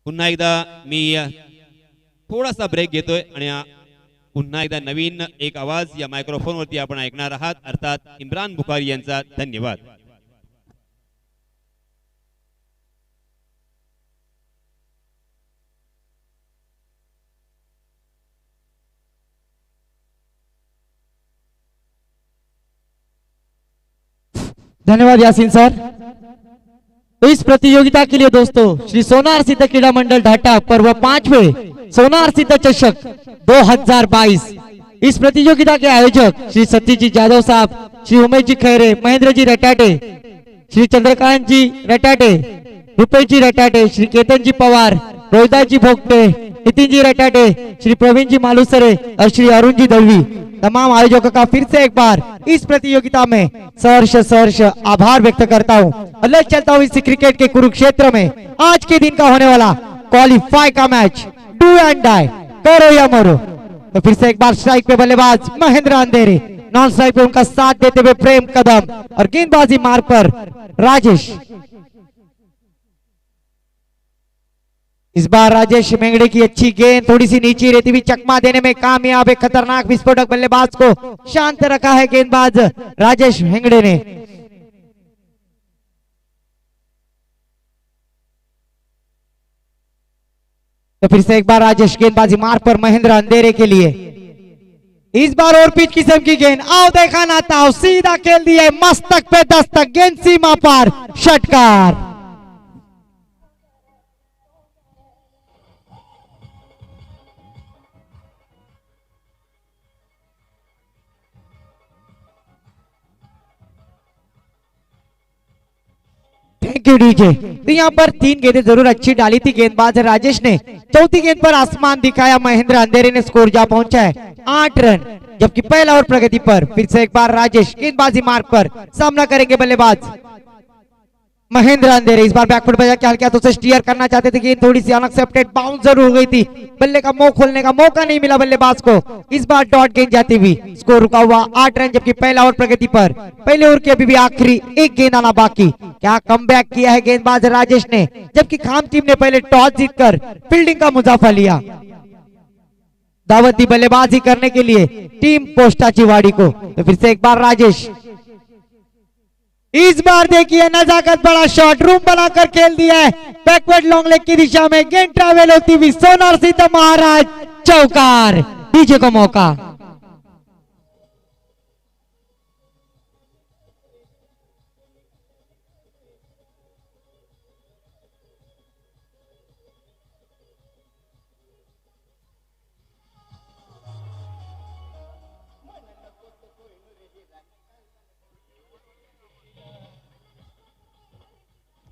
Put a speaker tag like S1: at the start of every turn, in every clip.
S1: पुन्हा एकदा मी थोडासा ब्रेक घेतोय आणि पुन्हा एकदा नवीन एक आवाज या मायक्रोफोन वरती आपण ऐकणार आहात, अर्थात इम्रान बुखारी यांचा धन्यवाद।
S2: धन्यवाद यासीन सर। तो इस प्रतियोगिता के लिए दोस्तों श्री सोनार सिद्ध क्रीड़ा मंडल ढाटा पर्व 5वें सोनार सिद्ध चषक 2022, इस प्रतियोगिता के आयोजक श्री सत्यजीत यादव साहब, श्री उमेश जी खैरे, महेंद्र जी रटाटे, श्री चंद्रकांत जी रटाटे, रुपेश जी रटाटे, श्री केतन जी पवार, रोहिदास जी भोगटे, नितिन जी रटाटे, श्री प्रवीण जी मालूसरे और श्री अरुण जी दलवी, तमाम आयोजकों का फिर से एक बार इस प्रतियोगिता में सहर्ष आभार व्यक्त करता हूं। और चलता हूं इस क्रिकेट के कुरुक्षेत्र में आज के दिन का होने वाला क्वालिफाई का मैच, डू एंड डाई, करो या मरो। तो फिर से एक बार स्ट्राइक पे बल्लेबाज महेंद्र अंधेरे, नॉन स्ट्राइक पे उनका साथ देते हुए प्रेम कदम और गेंदबाजी मार्ग पर राजेश। इस बार राजेश मेंगड़े की अच्छी गेंद थोड़ी सी नीचे रहती हुई चकमा देने में कामयाब है। खतरनाक विस्फोटक बल्लेबाज को शांत रखा है गेंदबाज राजेश मेंगड़े ने। तो फिर से एक बार राजेश गेंदबाजी मार्ग पर महेंद्र अंधेरे के लिए। इस बार और पिच किस्म की गेंद, आओ देखा नाता आओ, सीधा खेल दिया, मस्तक पे दस्तक, गेंद सीमा पार, षटकार। Thank you DJ. तो यहाँ पर 3 गेंदें जरूर अच्छी डाली थी गेंदबाज राजेश ने, चौथी गेंद पर आसमान दिखाया महेंद्र अंधेरे ने, स्कोर जा पहुंचा है 8 रन। जबकि पहला ओवर प्रगति पर फिर से एक बार राजेश गेंदबाजी मार्ग पर सामना करेंगे बल्लेबाज महेंद्र अंधेरे। इस बार बैकफुट बजा के हल्का तो उसे स्टीयर करना चाहते थे, गेंद थोड़ी सी अनएक्सेप्टेड बाउंस जरूर हो गई थी, बल्ले का मुंह खोलने का मौका नहीं मिला बल्लेबाज को। इस बार डॉट गेंद जाती हुई स्कोर रुका हुआ 8 रन। जबकि पहला ओवर प्रगति पर पहले ओवर की अभी भी आखिरी एक गेंद आना बाकी। क्या कमबैक किया है गेंदबाज राजेश ने, जबकि खाम टीम ने पहले टॉस जीतकर फील्डिंग का मुजाफा लिया। दावत दी बल्लेबाजी करने के लिए टीम पोस्टाचीवाड़ी को। तो फिर से एक बार राजेश, इस बार देखिए नजाकत, बड़ा शॉट रूम बनाकर खेल दिया है, बैकवर्ड लॉन्ग लेग की दिशा में गेंद ट्रैवल होती हुई सोनार सिद्ध महाराज चौकार। डीजे को मौका।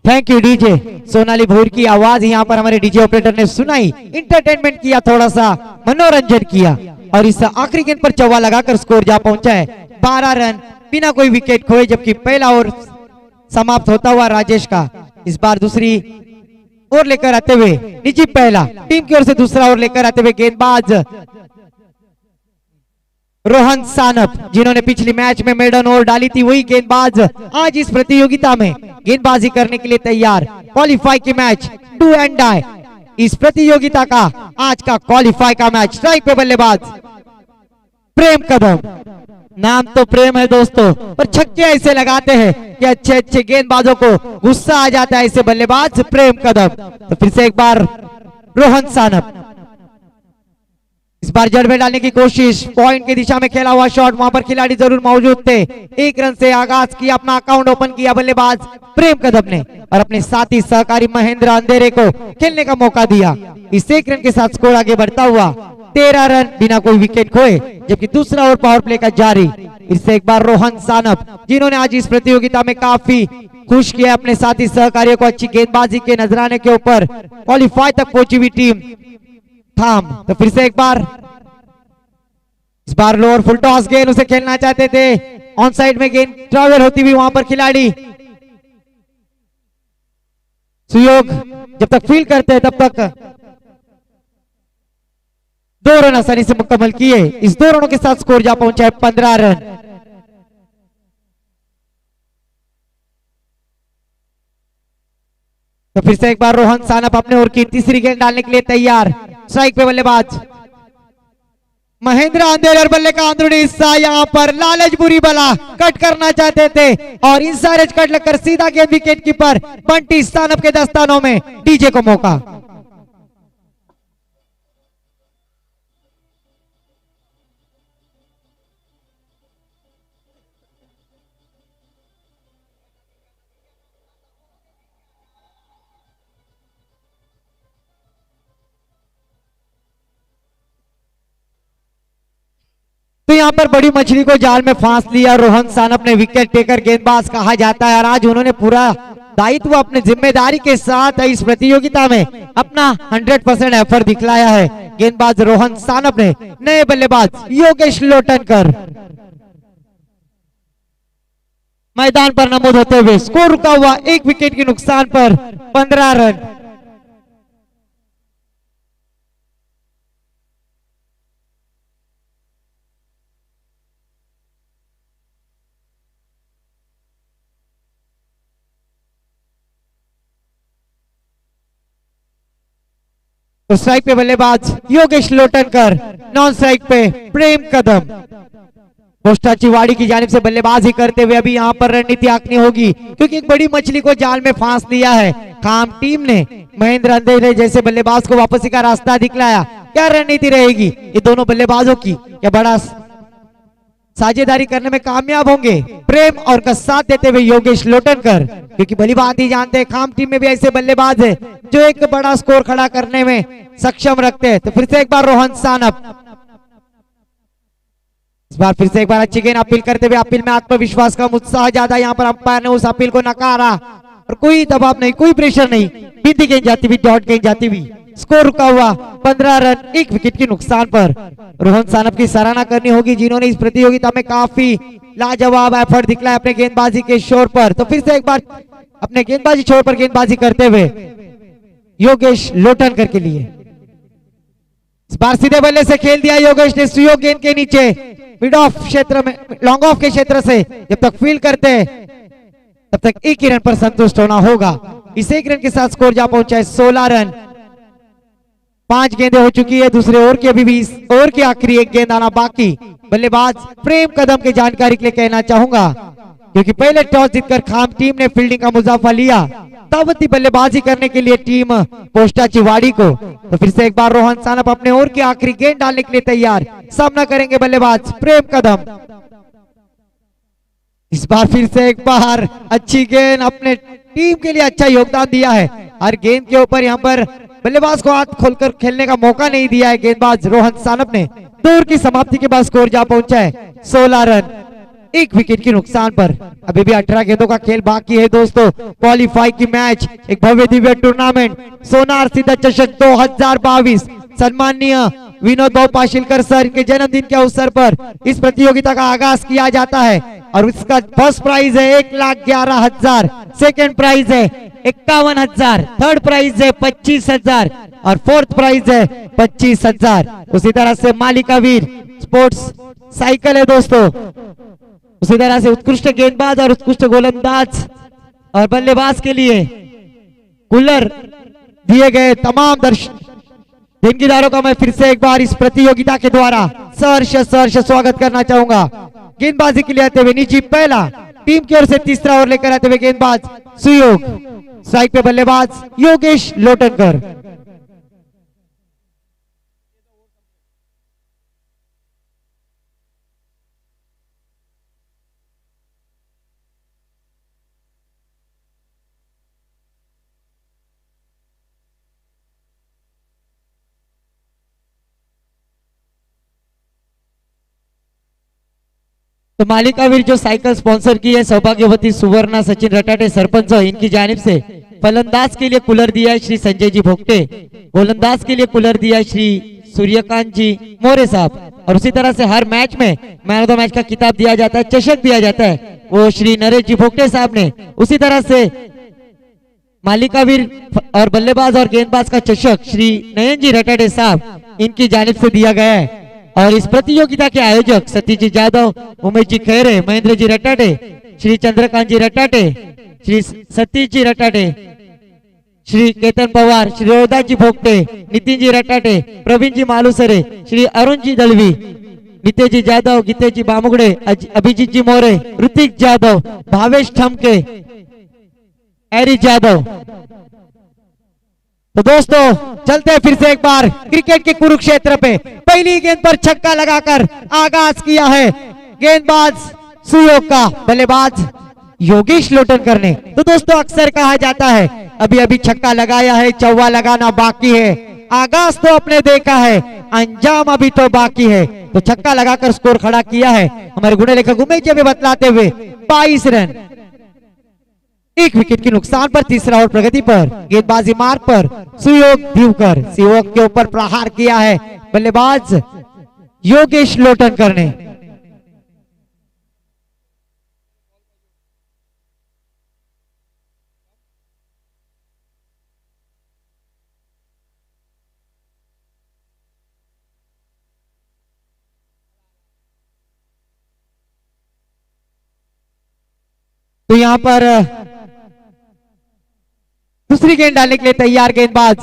S2: Thank you DJ. सोनाली भोर की आवाज यहाँ पर हमारे डीजे ऑपरेटर ने सुनाई, इंटरटेनमेंट किया, थोड़ा सा मनोरंजन किया और इस आखिरी गेंद पर चौवा लगाकर स्कोर जा पहुंचा है 12 रन बिना कोई विकेट खोए। जबकि पहला ओवर समाप्त होता हुआ राजेश का इस बार दूसरी ओवर लेकर आते हुए निजी पहला, टीम की ओर से दूसरा ओवर लेकर आते हुए गेंदबाज रोहन सानप, जिन्होंने पिछली मैच में मेडन ओवर डाली थी, वही गेंदबाज आज इस प्रतियोगिता में गेंदबाजी करने के लिए तैयार। क्वालिफाई की मैच, डू एंड डाई, इस प्रतियोगिता का आज का क्वालिफाई का मैच। स्ट्राइक पे बल्लेबाज प्रेम कदम, नाम तो प्रेम है दोस्तों, पर छक्के ऐसे लगाते हैं कि अच्छे अच्छे गेंदबाजों को गुस्सा आ जाता है। ऐसे बल्लेबाज प्रेम कदम। तो फिर से एक बार रोहन सानप, इस बार जड़ में डालने की कोशिश, पॉइंट की दिशा में खेला हुआ शॉट, वहां पर खिलाड़ी जरूर मौजूद थे। 1 रन से आगाज किया, अपना अकाउंट ओपन किया बल्लेबाज प्रेम कदम ने और अपने साथी सहकारी महेंद्र अंधेरे को खेलने का मौका दिया। इस 1 रन के साथ स्कोर आगे बढ़ता हुआ 13 रन बिना कोई विकेट खोए। जबकि दूसरा ओवर पावर प्ले का जारी। इससे एक बार रोहन सानप, जिन्होंने आज इस प्रतियोगिता में काफी खुश किया अपने साथी सहकारियों को अच्छी गेंदबाजी के नजराने के ऊपर, क्वालिफाई तक पहुंची हुई टीम थाम। तो फिर से एक बार, इस बार लोअर फुल टॉस गेंद उसे खेलना चाहते थे, ऑन साइड में गेंद ट्रैवल होती हुई वहां पर खिलाड़ी सुयोग जब तक फील करते हैं तब तक 2 रन आसानी से मुकम्मल किए। इस 2 रनों के साथ स्कोर जा पहुंचा है 15 रन। तो फिर से एक बार रोहन सानप अपने ओर की तीसरी गेंद डालने के लिए तैयार। स्ट्राइक पे बल्लेबाज महेंद्र अंधेर और बल्ले का अंदरूनी हिस्सा यहाँ पर लालच बुरी बला कट करना चाहते थे और इनसाइड एज कट लगकर सीधा गेंद विकेट कीपर बंटी सानप के दस्तानों में। डीजे को मौका। तो यहाँ पर बड़ी मछली को जाल में फांस लिया रोहन सानप ने। विकेट टेकर गेंदबाज कहा जाता है और आज उन्होंने पूरा दायित्व अपने जिम्मेदारी के साथ इस प्रतियोगिता में अपना 100% एफर्ट दिखलाया है। गेंदबाज रोहन सानप ने नए बल्लेबाज योगेश लोटनकर मैदान पर नमूद होते हुए स्कोर रुका हुआ 1 विकेट के नुकसान पर 15 रन। तो स्ट्राइक पे बल्लेबाज योगेश लोटनकर, नॉन स्ट्राइक पे प्रेम कदम। पोस्टा चिवाड़ी की जानिब से बल्लेबाजी करते हुए अभी यहाँ पर रणनीति आंकनी होगी क्योंकि एक बड़ी मछली को जाल में फांस लिया है। काम टीम ने महेंद्र अंधेरे जैसे बल्लेबाज को वापसी का रास्ता दिखलाया। क्या रणनीति रहेगी ये दोनों बल्लेबाजों की? क्या बड़ा साझेदारी करने में कामयाब होंगे प्रेम और का साथ देते हुए योगेश लोटनकर? क्योंकि भली बात ही जानते हैं खाम टीम में भी ऐसे बल्लेबाज है जो एक बड़ा स्कोर खड़ा करने में सक्षम रखते हैं। तो फिर से एक बार रोहन सानप, इस बार फिर से एक बार अच्छी गेंद अपील करते हुए अपील में आत्मविश्वास का उत्साह ज्यादा। यहाँ पर अंपायर ने उस अपील को नकारा और कोई दबाव नहीं, कोई प्रेशर नहीं। बिंदी गेंद जाती हुई, डॉट गेंद जाती हुई, स्कोर रुका हुआ 15 रन 1 विकेट के नुकसान पर। रोहन सानप की सराहना करनी होगी जिन्होंने इस प्रतियोगिता में काफी लाजवाब एफर्ट दिखलाया अपने गेंदबाजी के शोर पर। तो फिर से एक बार अपने गेंदबाजी छोर पर गेंदबाजी करते हुए योगेश लोटनकर के लिए इस बार सीधे बल्ले से खेल दिया योगेश ने सुयोग गेंद के नीचे मिड ऑफ क्षेत्र में, लॉन्ग ऑफ के क्षेत्र से जब तक फील्ड करते हैं तब तक 1 ही रन पर संतुष्ट होना होगा। इस 1 रन के साथ स्कोर जा पहुंचा है 16 रन। 5 गेंदें हो चुकी है दूसरे ओवर की, अभी भी इस ओवर की आखिरी 1 गेंद आना बाकी। बल्लेबाज प्रेम कदम की जानकारी के लिए कहना चाहूंगा क्योंकि पहले टॉस जीतकर खाम टीम ने फील्डिंग का मुजाफा लिया, तब थी बल्लेबाजी करने के लिए टीम पोस्टा चिवाड़ी को। तो फिर से एक बार रोहन सानप अपने ओवर की आखिरी गेंद डालने के लिए तैयार। सामना करेंगे बल्लेबाज प्रेम कदम। इस बार फिर से एक बार अच्छी गेंद, अपने टीम के लिए अच्छा योगदान दिया है। हर गेंद के ऊपर यहाँ पर बल्लेबाज को हाथ खोलकर खेलने का मौका नहीं दिया है गेंदबाज रोहन सानप ने। दौर की समाप्ति के बाद स्कोर जा पहुंचा है 16 रन 1 विकेट के नुकसान पर। अभी भी 18 गेंदों का खेल बाकी है दोस्तों। क्वालिफाई की मैच, एक भव्य दिव्य टूर्नामेंट सोनार सीधा चषक 2022 सम्माननीय विनोद भाऊ पाशिलकर सर के जन्मदिन के अवसर पर इस प्रतियोगिता का आगाज किया जाता है और इसका फर्स्ट प्राइज है 1,11,000, सेकंड प्राइज है 51,000, थर्ड प्राइज है 25,000 और फोर्थ प्राइज है 25,000। उसी तरह से मालिका वीर स्पोर्ट्स साइकिल है दोस्तों। उसी तरह से उत्कृष्ट गेंदबाज और उत्कृष्ट गोलंदाज और बल्लेबाज के लिए कूलर दिए गए तमाम देनगीदारों का मैं फिर से एक बार इस प्रतियोगिता के द्वारा सहर्ष स्वागत करना चाहूंगा। गेंदबाजी के लिए आते हुए निजी पहला, टीम की ओर से तीसरा ओवर लेकर आते हुए गेंदबाज सुयोग। स्ट्राइक पे बल्लेबाज योगेश लोटनकर। तो मालिकावीर जो साइकिल स्पॉन्सर की है सौभाग्यवती सुवर्णा सचिन रटाटे सरपंच, इनकी जानिब से फलंदाज के लिए कूलर दिया है श्री संजय जी भोगटे, गोलंदाज के लिए कूलर दिया है श्री सूर्यकांत जी मोरे साहब और उसी तरह से हर मैच में मैन ऑफ द मैच का किताब दिया जाता है, चषक दिया जाता है, वो श्री नरेश जी भोगटे साहब ने। उसी तरह से मालिकावीर और बल्लेबाज और गेंदबाज का चषक श्री नयन जी रटाटे साहब इनकी जानिब से दिया गया है। और इस प्रतियोगिता के आयोजक सतीश जी यादव, उमेश जी खैरे, महेंद्र जी रटाटे, श्री चंद्रकांत जी रटाटे, श्री सतीश जी रटाटे, श्री केतन पवार, श्री रोदाजी भोगटे, नितिनजी रटाटे, प्रवीणजी मालुसरे, श्री अरुणजी दलवी, नितेजी जाधव, गीतेजी बामुगड़े, अभिजीत जी मोरे, ऋतिक जाधव, भावेश ठमके, एरिज यादव। तो दोस्तों चलते हैं फिर से एक बार क्रिकेट के कुरुक्षेत्र पे। पहली गेंद पर छक्का लगाकर आगाज किया है गेंदबाज सुयोग का, बल्लेबाज योगेश लोटनकर ने। तो दोस्तों अक्सर कहा जाता है अभी अभी छक्का लगाया है, चौवा लगाना बाकी है। आगाज तो आपने देखा है, अंजाम अभी तो बाकी है। तो छक्का लगाकर स्कोर खड़ा किया है हमारे गुणे लेखक उमेश जी बतलाते हुए 22 रन, 1 विकेट के नुकसान पर। तीसरा और प्रगति पर गेंदबाजी मार्ग पर सुयोग दिवकर, सुयोग के ऊपर प्रहार किया है बल्लेबाज योगेश लोटनकर ने। तो यहां पर दूसरी गेंद डालने के लिए तैयार गेंदबाज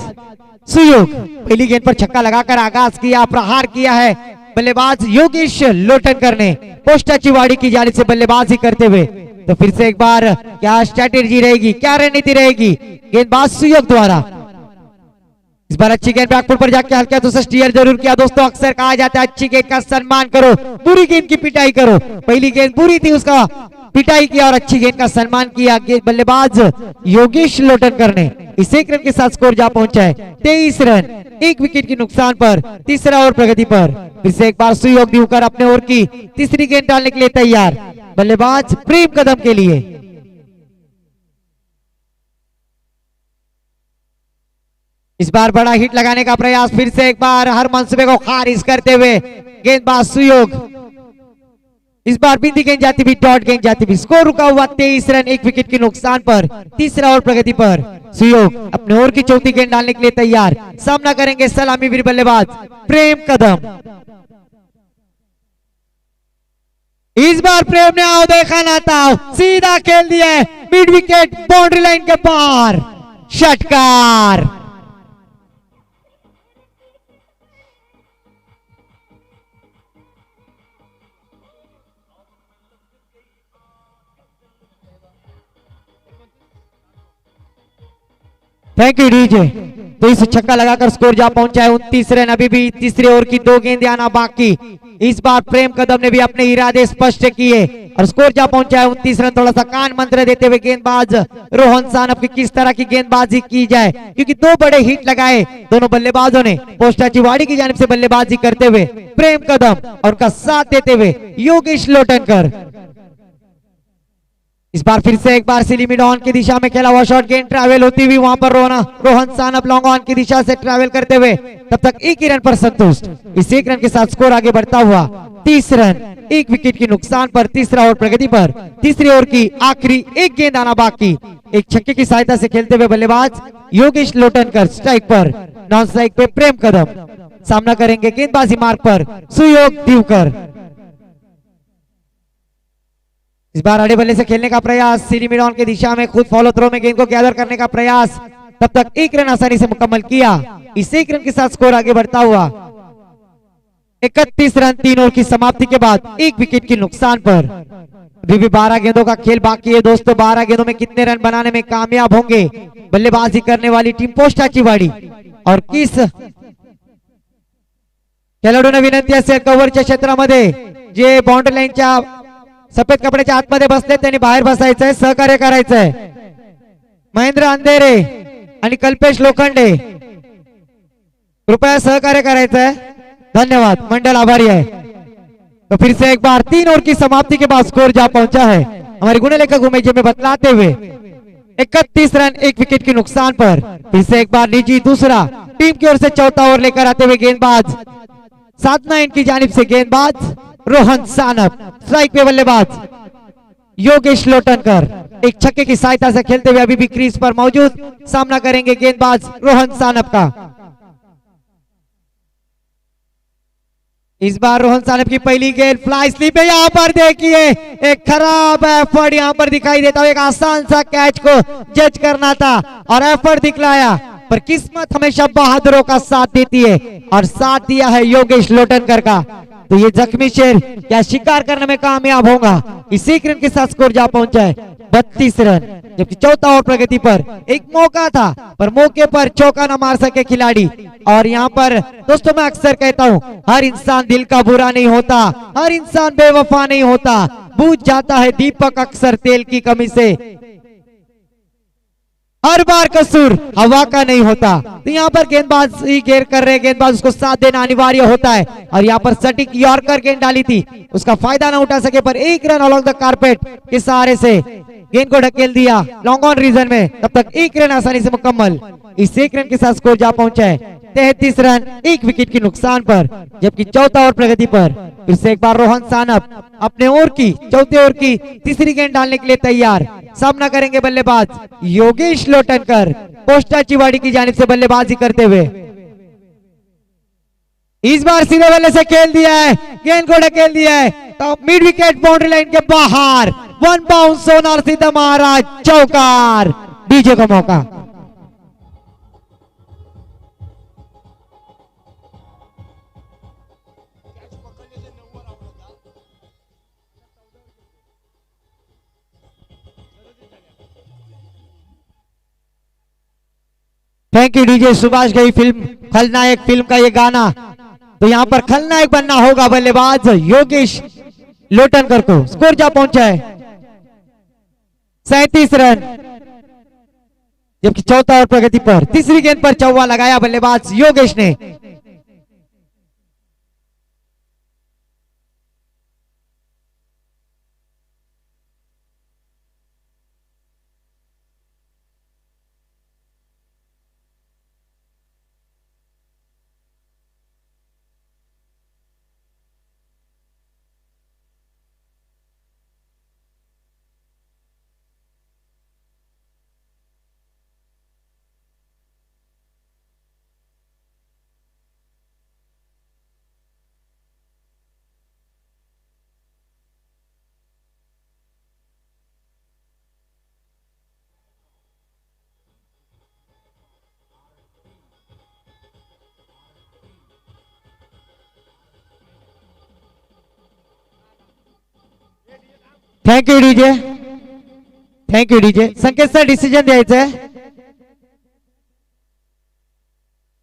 S2: सुयोग। पहली गेंद पर छक्का लगाकर आगाज किया, प्रहार किया है बल्लेबाज योगेश लोटनकर ने पोस्टाची वाड़ी की जानिब से बल्लेबाजी करते हुए। तो फिर से एक बार क्या स्ट्रैटेजी रहेगी, क्या रणनीति रहेगी गेंदबाज सुयोग द्वारा। इस बार अच्छी गेंद बैकफुट पर जाके हल्का तो स्टीयर जरूर किया। दोस्तों अक्सर कहा जाता है अच्छी गेंद का सम्मान करो, बुरी गेंद की पिटाई करो। पहली गेंद बुरी थी, उसका पिटाई किया और अच्छी गेंद का सम्मान किया बल्लेबाज योगेश लोटनकर ने। इस एक रन के साथ स्कोर जा पहुंचा है 23 रन, 1 विकेट के नुकसान पर। तीसरा और प्रगति पर फिर से एक बार सुयोग दिवकर अपने ओर की तीसरी गेंद डालने के लिए तैयार, बल्लेबाज प्रेम कदम के लिए। इस बार बड़ा हिट लगाने का प्रयास, फिर से एक बार हर मंसूबे को खारिज करते हुए गेंदबाज सुयोग। इस बार बिंदी गेंद जाती भी, डॉट गेंद जाती भी। स्कोर रुका हुआ 23 रन, 1 विकेट के नुकसान पर। तीसरा और प्रगति पर सुयोग अपने ओर की चौथी गेंद डालने के लिए तैयार। सामना करेंगे सलामी वीर बल्लेबाज प्रेम कदम। इस बार प्रेम ने आओ देखा ना था, सीधा खेल दिया है मिड विकेट, बाउंड्री लाइन के पार, षटकार। Thank you DJ. तो इस छक्का लगाकर स्कोर जा पहुंचा है 29 रन। अभी भी तीसरे ओवर की 2 गेंदें आना बाकी। इस बार प्रेम कदम ने भी अपने इरादे स्पष्ट किए और स्कोर जा पहुंचा है 29 रन। थोड़ा सा कान मंत्र देते हुए गेंदबाज रोहन सानप की किस तरह की गेंदबाजी की जाए, क्योंकि 2 बड़े हिट लगाए दोनों बल्लेबाजों ने पोस्टाची वाड़ी की जानिब से बल्लेबाजी करते हुए प्रेम कदम और उनका साथ देते हुए योगेश लोटनकर। इस बार फिर से एक बार सिली मिड ऑन की दिशा में खेला हुआ शॉट, गेंद ट्रैवल होती हुई वहां पर रोहन सानप लॉन्ग ऑन की दिशा से ट्रैवल करते हुए तब तक 1 ही रन पर संतुष्ट। इस 1 रन के साथ स्कोर आगे बढ़ता हुआ 30 रन, 1 विकेट के नुकसान पर। तीसरा ओवर प्रगति पर तीसरी ओवर की आखिरी 1 गेंद आना बाकी। एक छक्के की सहायता से खेलते हुए बल्लेबाज योगेश लोटनकर, स्ट्राइक पर, नॉन स्ट्राइक पे प्रेम कदम। सामना करेंगे गेंदबाजी मार्ग पर सुयोग दिवकर। इस बार आड़े बल्ले से खेलने का प्रयास, सीरी मिड ऑन की दिशा में खुद फॉलो थ्रो में गेंद को गैदर करने का प्रयास। तब तक 1 रन आसानी से मुकम्मल किया। इस 1 रन के साथ स्कोर आगे बढ़ता हुआ 31 रन 3 ओवर की समाप्ति के बाद 1 विकेट के नुकसान पर। अभी भी 12 गेंदों का खेल बाकी है दोस्तों। 12 गेंदों में कितने रन बनाने में कामयाब होंगे बल्लेबाजी करने वाली टीम पोस्टाची वाड़ी और किस खेळाडूंना विनंती असेल कव्हरच्या क्षेत्रामध्ये जे बाउंड्री लाईनच्या सफेद कपड्याच्या आतमध्ये बसले त्यांनी बाहेर बसायचंय, सहकार्य करायचंय। महेंद्र अंधेरे आणि कल्पेश लोखंडे कृपया सहकार्य करायचंय, धन्यवाद, मंडल आभारी है। तो फिर से एक बार 3 ओवर की समाप्ति के बाद स्कोर जा पहुंचा है हमारे गुण लेखक उमेश जी में बतलाते हुए 31 रन 1 विकेट के नुकसान पर। फिर से एक बार निजी दूसरा, टीम की ओर से चौथा ओवर लेकर आते हुए गेंदबाज साधना इनकी जानिब से गेंदबाज रोहन सानप, स्ट्राइक पे बल्लेबाज योगेश लोटनकर एक छक्के की सहायता से खेलते हुए अभी भी क्रीज पर मौजूद। सामना करेंगे गेंदबाज रोहन सानप का। इस बार रोहन सानप की पहली गेंद फ्लाई स्लिप है। यहाँ पर देखिए एक खराब एफर्ट यहाँ पर दिखाई देता है। एक आसान सा कैच को जज करना था और एफर्ट दिखलाया, पर किस्मत हमेशा बहादुरों का साथ देती है और साथ दिया है योगेश लोटनकर का। तो ये जख्मी शेर क्या शिकार करने में कामयाब होगा? इसी रन के साथ स्कोर जा पहुंचा है 32 रन। जबकि चौथा ओवर प्रगति पर एक मौका था, पर मौके पर चौका न मार सके खिलाड़ी। और यहाँ पर दोस्तों मैं अक्सर कहता हूँ, हर इंसान दिल का बुरा नहीं होता, हर इंसान बेवफा नहीं होता। बुझ जाता है दीपक अक्सर तेल की कमी से। हर बार कसूर हवा का नहीं होता। तो यहाँ पर गेंदबाज ही घेर कर रहे, गेंदबाज उसको साथ देना अनिवार्य होता है। और यहाँ पर सटीक यॉर्कर गेंद डाली थी, उसका फायदा ना उठा सके, पर एक रन अलॉन्ग द कारपेट के सहारे से गेंद को ढकेल दिया लॉन्ग ऑन रीजन में। तब तक एक रन आसानी से मुकम्मल। इस एक रन के साथ स्कोर जा पहुंचा है 33 रन, एक विकेट के नुकसान पर। जबकि चौथा ओवर प्रगति पर फिर से एक बार रोहन सानप अपने ओवर की चौथे ओवर की तीसरी गेंद डालने के लिए तैयार। सामना करेंगे बल्लेबाज योगेश लोटनकर, पोस्टा चिवाड़ी की जानिब से बल्लेबाजी करते हुए। इस बार सीधे बल्ले से खेल दिया है, गेंद को ढकेल दिया है तो मिड विकेट बाउंड्री लाइन के बाहर। वन बाउंस सोनार सीधा महाराज चौकार। डीजे का मौका। थैंक यू डीजे सुभाष गई फिल्म खलनायक फिल्म का ये गाना। तो यहाँ पर खलनायक बनना होगा बल्लेबाज योगेश लोटनकर को। स्कोर जा पहुंचा है 37 रन। जबकि चौथा ओवर प्रगति पर तीसरी गेंद पर चौवा लगाया बल्लेबाज योगेश ने। Thank you DJ, thank you DJ. संकेत सर डिसीजन द्यायचं आहे।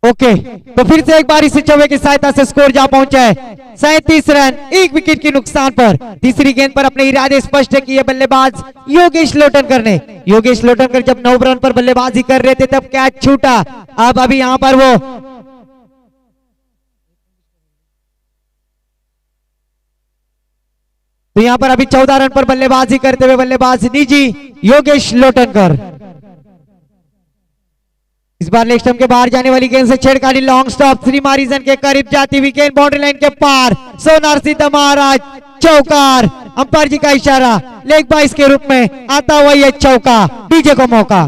S2: ओके, तो फिर से एक बार इस चौवे की सहायता से स्कोर जा पहुंचा है 37 रन, एक विकेट के नुकसान पर। तीसरी गेंद पर अपने इरादे स्पष्ट किए बल्लेबाज योगेश लोटनकर ने। योगेश लोटनकर जब 9 रन पर बल्लेबाजी कर रहे थे तब कैच छूटा। अब अभी यहां पर वो तो यहां पर अभी 14 रन पर बल्लेबाजी करते हुए बल्लेबाज निजी योगेश लोटनकर। इस बार लेग स्टंप के बाहर जाने वाली गेंद से छेड़खानी, लॉन्ग स्टॉप थ्री मारीजन के करीब जाती हुई गेंद बाउंड्री लाइन के पार। सोनार सीधा महाराज चौकार। अंपायर जी का इशारा, लेग बाइस के रूप में आता हुआ यह चौका। डीजे को मौका।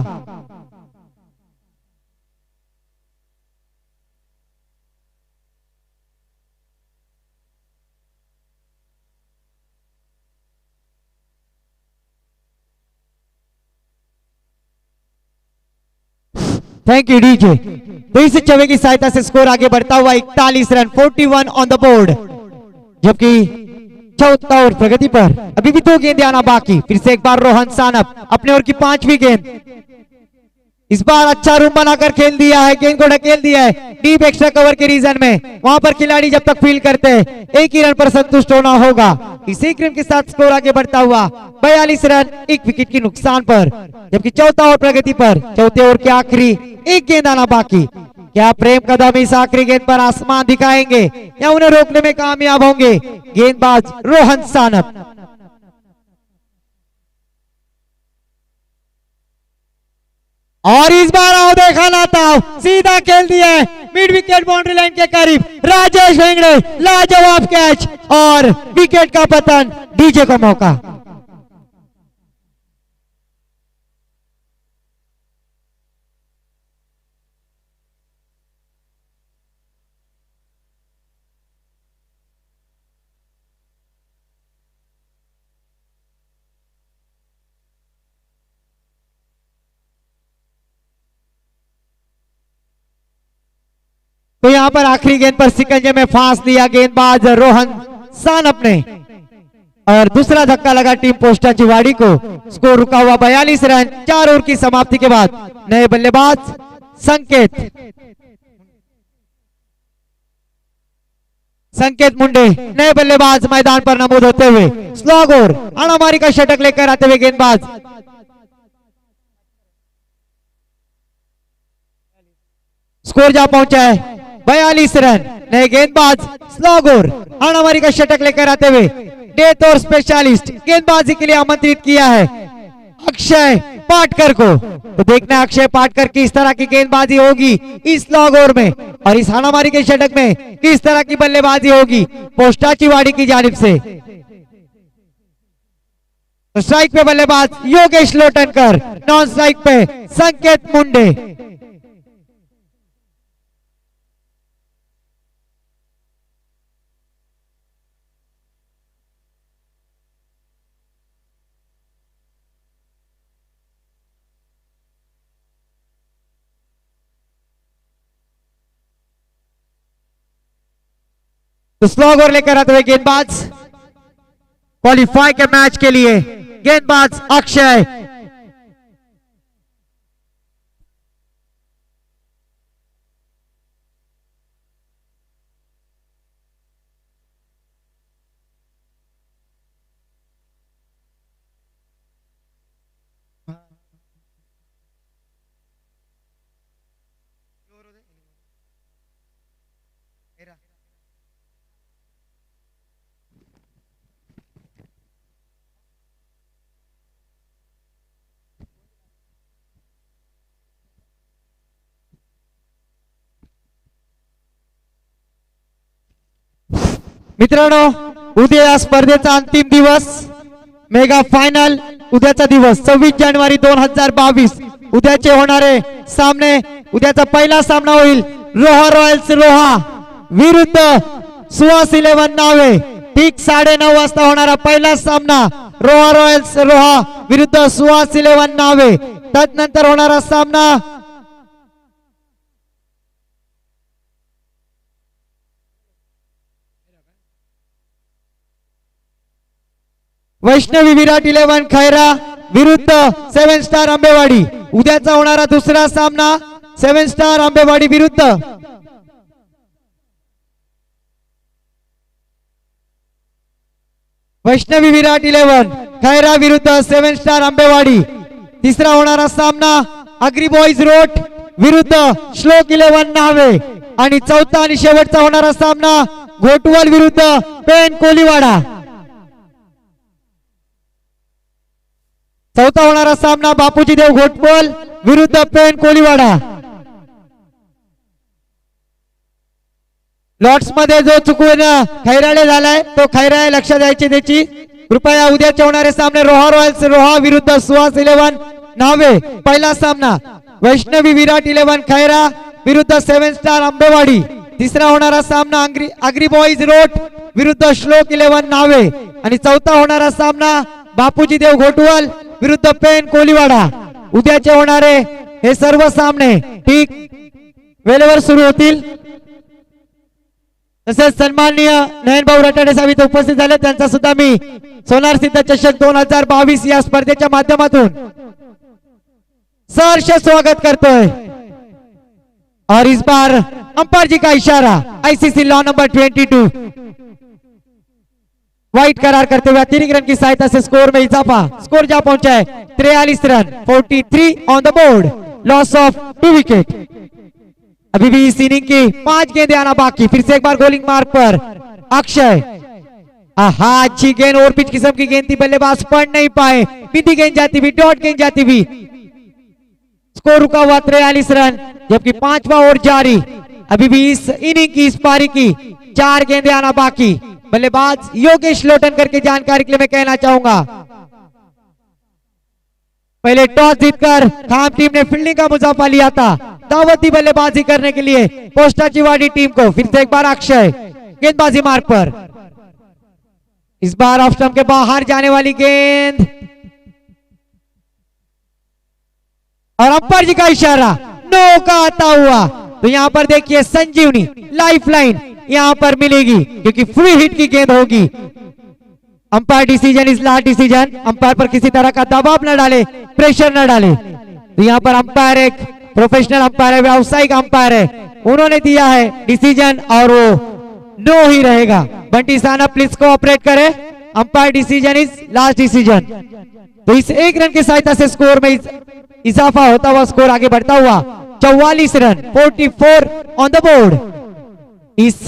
S2: Thank you DJ. तो इस चौवे की सहायता से स्कोर आगे बढ़ता हुआ 41 रन, 41 ऑन द बोर्ड। जबकि चौथा ओवर प्रगति पर अभी भी 2 गेंदें आना बाकी। फिर से एक बार रोहन सानप अपने ओवर की 5वीं गेंद। इस बार अच्छा रूम बनाकर खेल दिया है, गेंद को ढकेल दिया है डीप एक्स्ट्रा कवर के रीजन में। वहां पर खिलाड़ी जब तक फील करते हैं 1 ही रन पर संतुष्ट होना होगा। इसी रन के साथ स्कोर आगे बढ़ता हुआ 42 रन, 1 विकेट के नुकसान पर। जबकि चौथा ओवर प्रगति पर चौथे ओवर के आखिरी 1 गेंद आना बाकी। क्या प्रेम कदम इस आखिरी गेंद पर आसमान दिखाएंगे या उन्हें रोकने में कामयाब होंगे गेंदबाज रोहन सानप। और इस बार आओ देखा ना था, सीधा खेल दिया है मिड विकेट बाउंड्री लाइन के करीब। राजेश हेंगड़े लाजवाब कैच और विकेट का पतन। डीजे को मौका। तो यहाँ पर आखिरी गेंद पर सिकंजे में फांस लिया गेंदबाज रोहन सानप ने और दूसरा धक्का लगा टीम पोस्टा चिवाड़ी को। स्कोर रुका हुआ 42 रन 4 ओवर की समाप्ति के बाद। नए बल्लेबाज संकेत मुंडे नए बल्लेबाज मैदान पर नमूद होते हुए स्लॉग और आड़ामारी का शतक लेकर आते हुए गेंदबाज। स्कोर जा पहुंचा है 42 रन। नए गेंदबाज स्लॉग और आड़ामारी का शतक लेकर आते हुए डेथ और स्पेशलिस्ट गेंदबाजी के लिए आमंत्रित किया है अक्षय पाटकर को। तो देखना है अक्षय पाटकर किस तरह की गेंदबाजी होगी इस लॉग ओवर में और इस हानामारी के षटक में किस तरह की बल्लेबाजी होगी पोस्टा चिवाड़ी की जानिब से। तो स्ट्राइक पे बल्लेबाज योगेश लोटनकर, नॉन स्ट्राइक पे संकेत मुंडे। तो स्लॉग और लेकर आते हुए गेंदबाज क्वालिफाई के मैच के लिए गेंदबाज अक्षय। मित्रांनो, उद्या या स्पर्धेचा अंतिम दिवस मेगा फायनल उद्याचा दिवस 26 जानेवारी 2022 उद्याचे होणारे सामने। उद्याचा पहिला सामना होईल रोहा रॉयल्स रोहा विरुद्ध सुहास 11 नावे। ठीक 9:30 वाजता होणारा पहिला सामना रोहा रॉयल्स रोहा विरुद्ध सुहास 11 नावे। तदनंतर होणारा सामना वैष्णवी विराट 11 खैरा विरुद्ध 7 स्टार आंबेवाडी। उद्याचा होणारा दुसरा सामना 7 स्टार आंबेवाडी विरुद्ध वैष्णवी विराट 11 खैरा विरुद्ध 7 स्टार आंबेवाडी। तिसरा होणारा सामना अग्री बॉईज रोड विरुद्ध श्लोक 11 नावे। आणि चौथा आणि शेवटचा होणारा सामना घोटवाल विरुद्ध पेन कोलीवाडा। चौथा होणारा सामना बापूजी देव घोटपोल विरुद्ध पेन कोलीवाडा। लॉट्स मध्ये जो चुकून खैराळे झालाय तो खैराळे लक्ष द्यायची त्याची कृपया। उद्याचे होणारे सामने रोहा रॉयल्स रोहा विरुद्ध सुहास 11 नावे। पहिला सामना वैष्णवी विराट 11 खैरा विरुद्ध 7 स्टार आंबेवाडी। तिसरा होणारा सामना अग्री बॉईज रोड विरुद्ध श्लोक 11 नावे। आणि चौथा होणारा सामना बापूजी देव घोटवाल विरुद्ध पेन कोलीवाडा। उद्याचे होणारे हे सर्व सामने ठीक वेळेवर सुरू होतील। तसेच सन्माननीय नयनभाऊ रटाडे साहेब इथे उपस्थित झाले, त्यांचा सुद्धा मी सोनार सिद्ध चषक 2022 या स्पर्धेच्या माध्यमातून सहर्ष स्वागत करतोय। और इस बार अंपायर जी का इशारा आईसीसी लॉ नंबर 22 वाइट करार करते हुए 3 रन की सहायता से स्कोर में इजाफा। स्कोर जा पहुंचा है 43 run 43 on the board, loss of 2 wicket. अभी भी इस इनिंग की 5 गेंदें आना बाकी। फिर से एक बार गोलिंग मार्क पर अक्षय। अच्छी गेंद और पिच किस्म की गेंद थी, बल्लेबाज पढ़ नहीं पाए, बिंदी गेंद जाती हुई, डॉट गेंद जाती हुई। स्कोर रुका हुआ 43 रन, जबकि 5वां ओवर जारी। अभी भी इस इनिंग की इस पारी की 4 गेंदें आना बाकी। बल्लेबाज योगेश लोटनकर की जानकारी के लिए मैं कहना चाहूंगा, पहले टॉस जीतकर खाम टीम ने फील्डिंग का मुजाफा लिया था दावती बल्लेबाजी करने के लिए पोस्टा चिवाड़ी टीम को। फिर से एक बार अक्षय गेंदबाजी मार्ग पर। इस बार ऑफ स्टंप के बाहर जाने वाली गेंद और अंपायर जी का इशारा नो का आता हुआ तो यहाँ पर देखिए संजीवनी लाइफलाइन यहाँ पर मिलेगी क्योंकि फ्री हिट की गेंद होगी। Umpire decision is last decision. Umpire पर किसी तरह का दबाव न डाले, प्रेशर न डाले। तो यहाँ पर अंपायर एक प्रोफेशनल अंपायर है, व्यावसायिक अंपायर है, उन्होंने दिया है डिसीजन और वो नो ही रहेगा। बंटी साना प्लीज कोऑपरेट करे। Umpire decision is last decision. तो इस एक रन की सहायता से स्कोर में इजाफा होता हुआ स्कोर आगे बढ़ता हुआ 44 रन 44 ऑन द बोर्ड। इस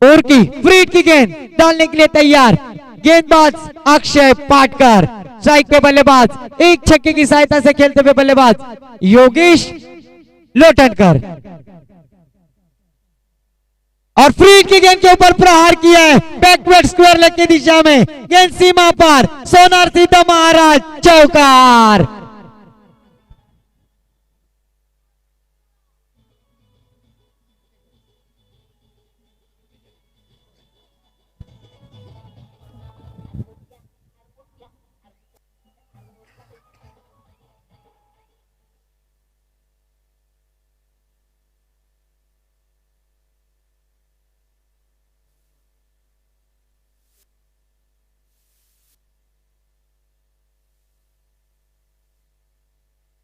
S2: ओवर की फ्री हिट की गेंद डालने के लिए तैयार गेंदबाज अक्षय पाटकर, स्ट्राइक पे बल्लेबाज एक छक्के की सहायता से खेलते हुए बल्लेबाज योगेश लोटनकर, और फ्री हिट की गेंद के ऊपर प्रहार किया है बैकवर्ड स्क्वायर लेग की दिशा में। गेंद सीमा पार, सोनार सीधा महाराज चौकार।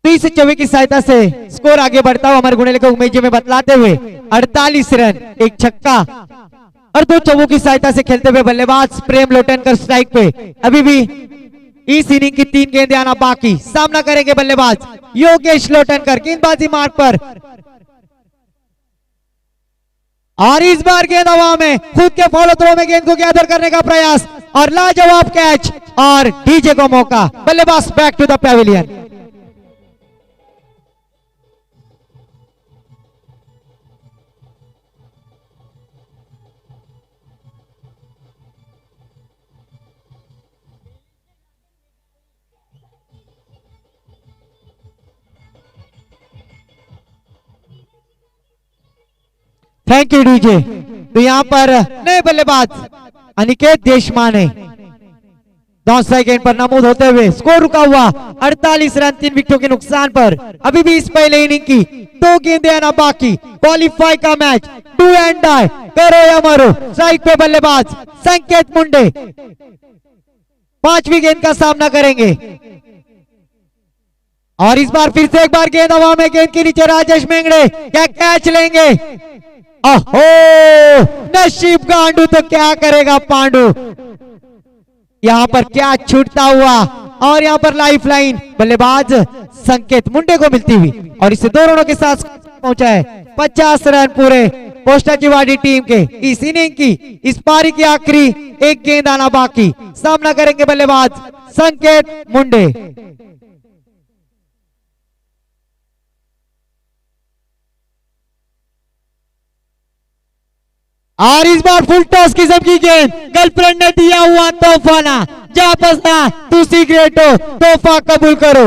S2: से 24 की सहायता से स्कोर आगे बढ़ता हुआ हमारे गुणेले को उमेश जी में बतलाते हुए 48 रन एक छक्का और 2 चौकों की सहायता से खेलते हुए बल्लेबाज प्रेम लोटनकर स्ट्राइक पे। अभी भी इस इनिंग की 3 गेंदें आना बाकी। सामना करेंगे बल्लेबाज योगेश लोटनकर गेंदबाजी मार्ग पर, और इस बार गेंद हवा में खुद के फॉलो थ्रो में गेंद को गैदर करने का प्रयास और लाजवाब कैच और डीजे को मौका। बल्लेबाज back to the pavilion. Thank you DJ. तो यहाँ पर नए बल्लेबाज अनिकेत देशमाने डाउन गेंद पर नमूद होते हुए स्कोर रुका हुआ 48 रन 3 विकेटों के नुकसान पर। अभी भी इस पहले इनिंग की 2 गेंदें आना बाकी। क्वालिफाई का मैच डू एंड डाई, करो या मरो। स्ट्राइक पे बल्लेबाज संकेत मुंडे 5वीं गेंद का सामना करेंगे, और इस बार फिर से एक बार गेंद हवा में, गेंद के नीचे राजेश मेंगड़े क्या कैच लेंगे। ओहो, नसीब गांडू तो क्या करेगा पांडु। यहां पर क्या छूटता हुआ, और यहां पर लाइफ लाइन बल्लेबाज संकेत मुंडे को मिलती हुई, और इसे 2 रनों के साथ पहुंचा है 50 रन पूरे पोस्टा की वाडी टीम के। इस इनिंग की इस पारी की आखिरी 1 गेंद आना बाकी। सामना करेंगे बल्लेबाज संकेत मुंडे। और इस बार फुल टॉस किस्म की गेंद, गर्लफ्रेंड ने दिया हुआ तोहफाना, जा बसना तू सिगरेट हो, तोहफा कबूल करो।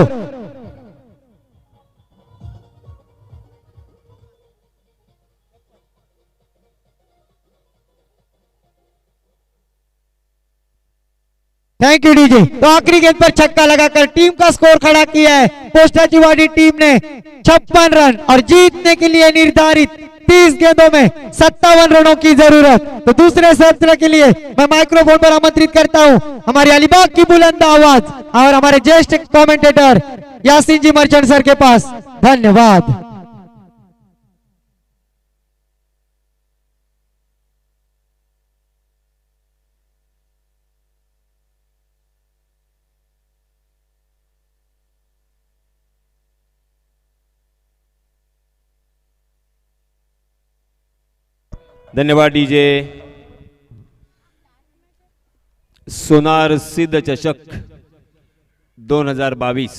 S2: Thank you DJ. तो आखिरी गेंद पर छक्का लगाकर टीम का स्कोर खड़ा किया है पोस्टा चिवाड़ी टीम ने 56 रन, और जीतने के लिए निर्धारित 30 गेंदों में 57 रनों की जरूरत। तो दूसरे सत्र के लिए मैं माइक्रोफोन पर आमंत्रित करता हूं हमारे अलीबाग की बुलंद आवाज और हमारे ज्येष्ठ कमेंटेटर यासीन जी मर्चेंट सर के पास। धन्यवाद।
S1: धन्यवाद डीजे। सोनार सिद्ध चषक 2022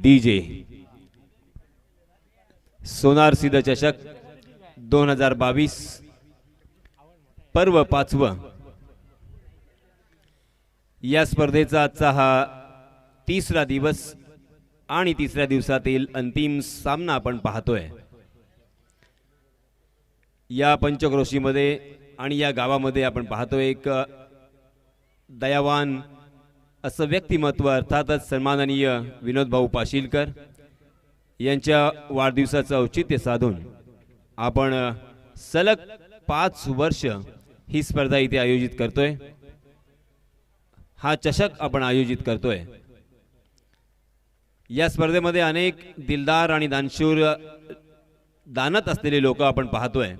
S1: डीजे सोनार सिद्ध चषक 2022 पर्व 5वा। या स्पर्धेचा आजचा हा 3रा दिवस आणि 3ऱ्या दिवसातील अंतिम सामना आपण पाहतोय। या पंचक्रोशीमध्ये आणि या गावामध्ये आपण पाहतोय एक दयावान असं व्यक्तिमत्व अर्थातच सन्माननीय विनोद भाऊ पाशीलकर यांच्या वाढदिवसाचं औचित्य साधून आपण सलग 5 वर्ष ही स्पर्धा इथे आयोजित करतोय. हा चषक आपण आयोजित करतोय. या स्पर्धेमध्ये अनेक दिलदार आणि दानशूर दानत असलेले लोक आपण पाहतोय,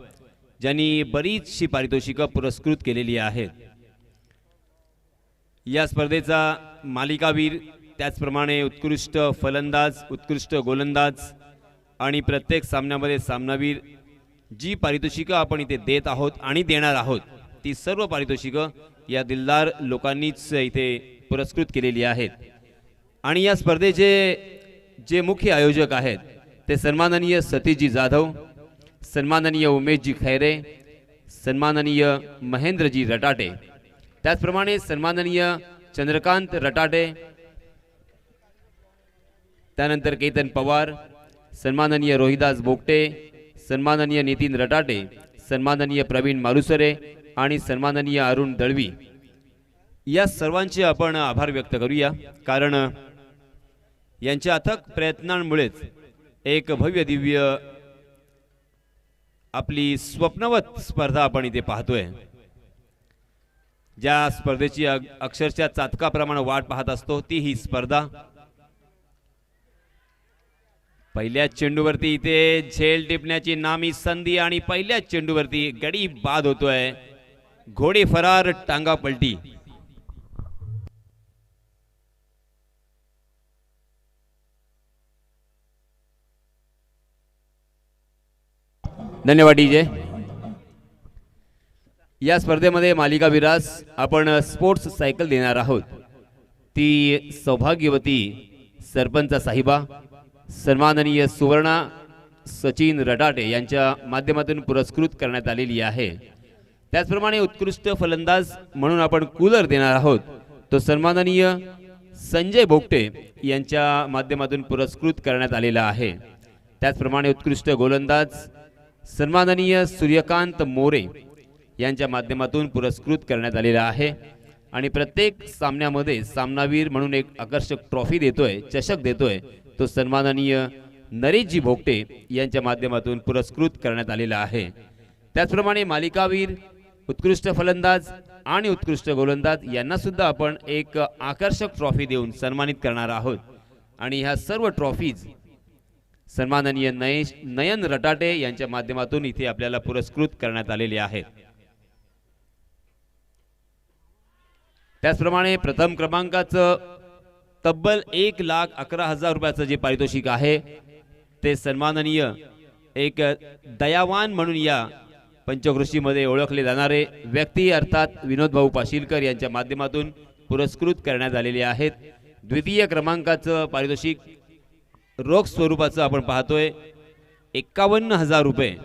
S1: ज्यांनी बरीचशी पारितोषिकं पुरस्कृत केलेली आहेत. या स्पर्धेचा मालिकावीर, त्याचप्रमाणे उत्कृष्ट फलंदाज, उत्कृष्ट गोलंदाज आणि प्रत्येक सामन्यामध्ये सामनावीर, जी पारितोषिकं आपण इथे देत आहोत आणि देणार आहोत ती सर्व पारितोषिकं या दिलदार लोकांनीच इथे पुरस्कृत केलेली आहेत. आणि या स्पर्धेचे जे मुख्य आयोजक आहेत ते सन्माननीय सतीशजी जाधव, सन्माननीय उमेशजी खैरे, सन्माननीय महेंद्रजी रटाटे, त्याचप्रमाणे सन्माननीय चंद्रकांत रटाटे, त्यानंतर केतन पवार, सन्माननीय रोहिदास बोगटे, सन्माननीय नितीन रटाटे, सन्माननीय प्रवीण मालुसरे आणि सन्माननीय अरुण दळवी. या सर्वांचे आपण आभार व्यक्त करूया, कारण यांच्या अथक प्रयत्नांमुळेच एक भव्य दिव्य आपली स्वप्नवत स्पर्धा आपण इथे पाहतोय. ज्या स्पर्धेची अक्षरशः चातकाप्रमाणे वाट पाहत असतो ती ही स्पर्धा. पहिल्या चेंडूवरती इथे झेल टिपण्याची नामी संधी आणि पहिल्याच चेंडूवरती गडी बाद होतोय. घोडी फरार, टांगा पलटी. धन्यवाद डीजे. या स्पर्धेमध्ये मालिका विरास आपण स्पोर्ट्स सायकल देणार आहोत. ती सौभाग्यवती सरपंच साहिबा सन्माननीय सुवर्णा सचिन रटाटे यांच्या माध्यमातून पुरस्कृत करण्यात आलेली आहे. त्याचप्रमाणे उत्कृष्ट फलंदाज म्हणून आपण कूलर देणार आहोत. तो सन्माननीय संजय बोगटे यांच्या माध्यमातून पुरस्कृत करण्यात आलेला आहे. त्याचप्रमाणे उत्कृष्ट गोलंदाज सन्माननीय सूर्यकांत मोरे यांच्या माध्यमातून पुरस्कृत करण्यात आलेला आहे. आणि प्रत्येक सामन्यामध्ये सामनावीर म्हणून एक आकर्षक ट्रॉफी देतोय, चषक देतोय, तो सन्माननीय नरेशजी भोगटे यांच्या माध्यमातून पुरस्कृत करण्यात आलेला आहे. त्याचप्रमाणे मालिकावीर, उत्कृष्ट फलंदाज आणि उत्कृष्ट गोलंदाज यांना सुद्धा आपण एक आकर्षक ट्रॉफी देऊन सन्मानित करणार आहोत. आणि ह्या सर्व ट्रॉफीज सन्माननीय नयन रटाटे यांच्या माध्यमातून इथे आपल्याला पुरस्कृत करण्यात आलेले आहेत. त्याचप्रमाणे प्रथम क्रमांकाचं तब्बल 1,11,000 रुपयाचं जे पारितोषिक आहे ते सन्माननीय एक दयावान म्हणून या पंचक्रोशीमध्ये ओळखले जाणारे व्यक्ती अर्थात विनोद भाऊ पाशीलकर यांच्या माध्यमातून पुरस्कृत करण्यात आलेले आहेत. द्वितीय क्रमांकाचं पारितोषिक रोख स्वरूपाचं आपण पाहतोय 51,000 रुपये.